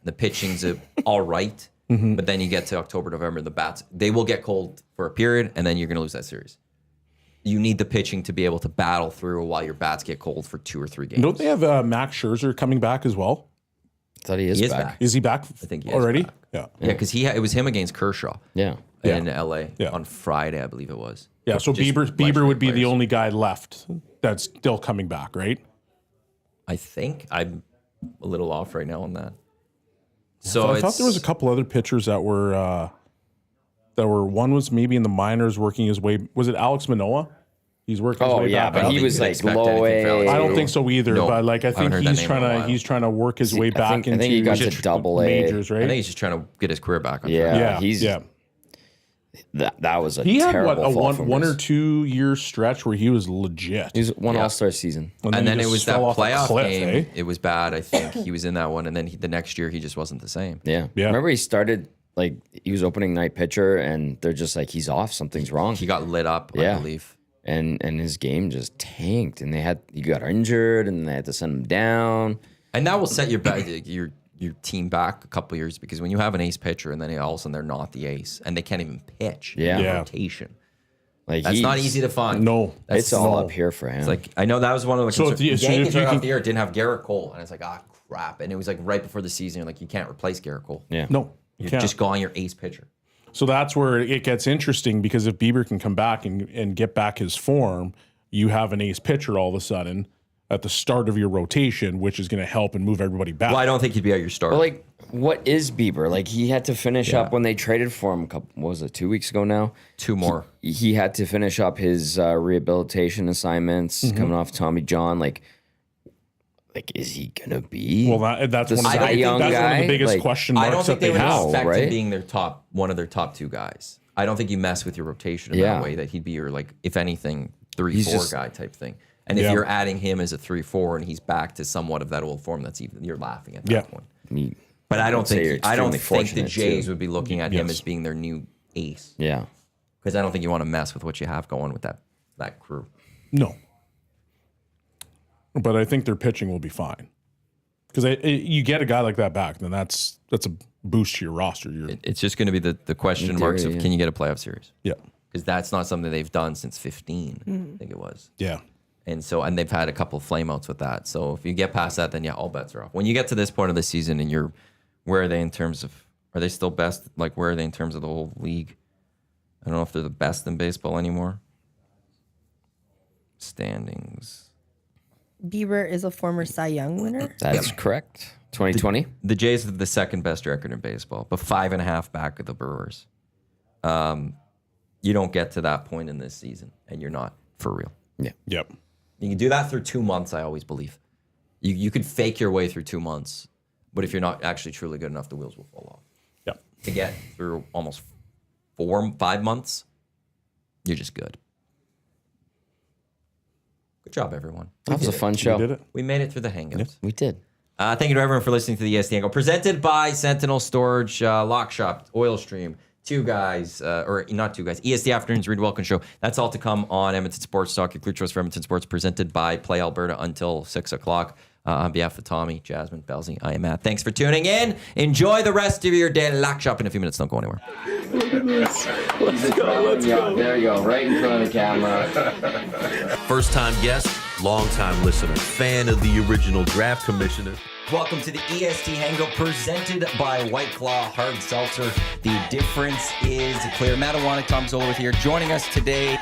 the pitching's all right, but then you get to October, November, the bats, they will get cold for a period, and then you're going to lose that series. You need the pitching to be able to battle through while your bats get cold for 2 or 3 games. Don't they have Max Scherzer coming back as well? I thought he is back. Is he back? I think he is already. back. Yeah. Yeah, because it was him against Kershaw. Yeah. In LA Yeah. on Friday, I believe it was. Yeah. So Just Bieber would be the players. only guy left that's still coming back, right? I think I'm a little off right now on that. So I thought there was a couple other pitchers that were one was maybe in the minors working his way. Was it Alex Manoah? He's working his Oh way yeah, back but up. he was like expect low anything for Alex A. I don't think so either. No, but like I I haven't think heard that name in a while. he's trying to work his way I back think into he got to double A. majors, right? I think he's just trying to get his career back on Yeah. track. That was a He had terrible a fall from one or his- 2 year stretch where he was legit. He was one All-Star season. And he then it just was that fell off a playoff cliff, game. eh? It was bad. I think he was in that one, and then the next year he just wasn't the same. Yeah. Yeah. Remember he started like he was opening night pitcher and they're just like he's off, something's wrong. He got lit up, I Yeah. believe. And he game just tanked and he got injured and they had to send him down. And that will set your team back a couple of years, because when you have an ace pitcher and then all of a sudden they're not the ace and they can't even pitch Yeah. in Yeah. rotation. Like That's not easy to find. No. It's all up here for him. It's like, I know that was one of the So concerns. if you- so Yankees if you right off can- the year didn't have Garrett Cole, and it's like, crap. And it was like right before the season, you're like, you can't replace Garrett Cole. yeah. No, you You're can't. just gone your ace pitcher. So that's where it gets interesting, because if Bieber can come back and get back his form, you have an ace pitcher all of a sudden at the start of your rotation, which is going to help and move everybody back. Well, I don't think he'd be at your start. But like, what is Bieber? Like he had to finish up when they traded for him what was it, 2 weeks ago now? 2 more. He had to finish up his rehabilitation assignments coming off Tommy John. Like is he gonna be? Well, that's the one of Cy the, Young that's one of guy? the biggest Like, question I marks don't think that they they would have. expect right? him being one of their top 2 guys. I don't think you mess with your rotation in Yeah. that way, that he'd be your, like, if anything, 3-4 He's just- guy type thing. And if you're adding him as a 3-4 and he's back to somewhat of that old form, you're laughing at that point. But I don't say you're think the extremely Jays fortunate, too. would be looking at him Yes. as being their new ace, Yeah. because I don't think you want to mess with what you have going with that crew. No. But I think their pitching will be fine. Because you get a guy like that back, then that's a boost to your roster. It's just going to be the question marks of, can you get a playoff series? Yeah. Because that's not something they've done since 15, I think it was. Yeah. And they've had a couple of flameouts with that. So if you get past that, then all bets are off. When you get to this point of the season and where are they in terms of, are they still best? Like, where are they in terms of the whole league? I don't know if they're the best in baseball anymore. Standings. Bieber is a former Cy Young winner. That's correct. 2020. The Jays have the second best record in baseball, but 5.5 back of the Brewers. You don't get to that point in this season, and you're not for real. Yeah. Yep. You can do that through 2 months, I always believe. You could fake your way through 2 months, but if you're not actually truly good enough, the wheels will fall off. Yep. To get through almost 4-5 months, you're just good. Good job, everyone. That was a fun show. We did it. We made it through the Hangouts. We did. Thank you to everyone for listening to the EST Hangout, presented by Sentinel Storage, Lock Shop, Oil Stream, Two Guys, or not Two Guys, EST Afternoons, Reed Wilkins Show. That's all to come on Edmonton Sports Talk, your clear choice for Edmonton Sports, presented by Play Alberta until 6 o'clock. On behalf of Tommy, Jasmine, Bellezy, I am Matt. Thanks for tuning in. Enjoy the rest of your day. Lock Shop in a few minutes. Don't go anywhere. Let's go. There you go. Right in front of the camera. First-time guest, long-time listener, fan of the original draft commissioner. Welcome to the EST Hangout, presented by White Claw Hard Seltzer. The difference is clear. Matt Iwanyk, Tom Zola with here, joining us today.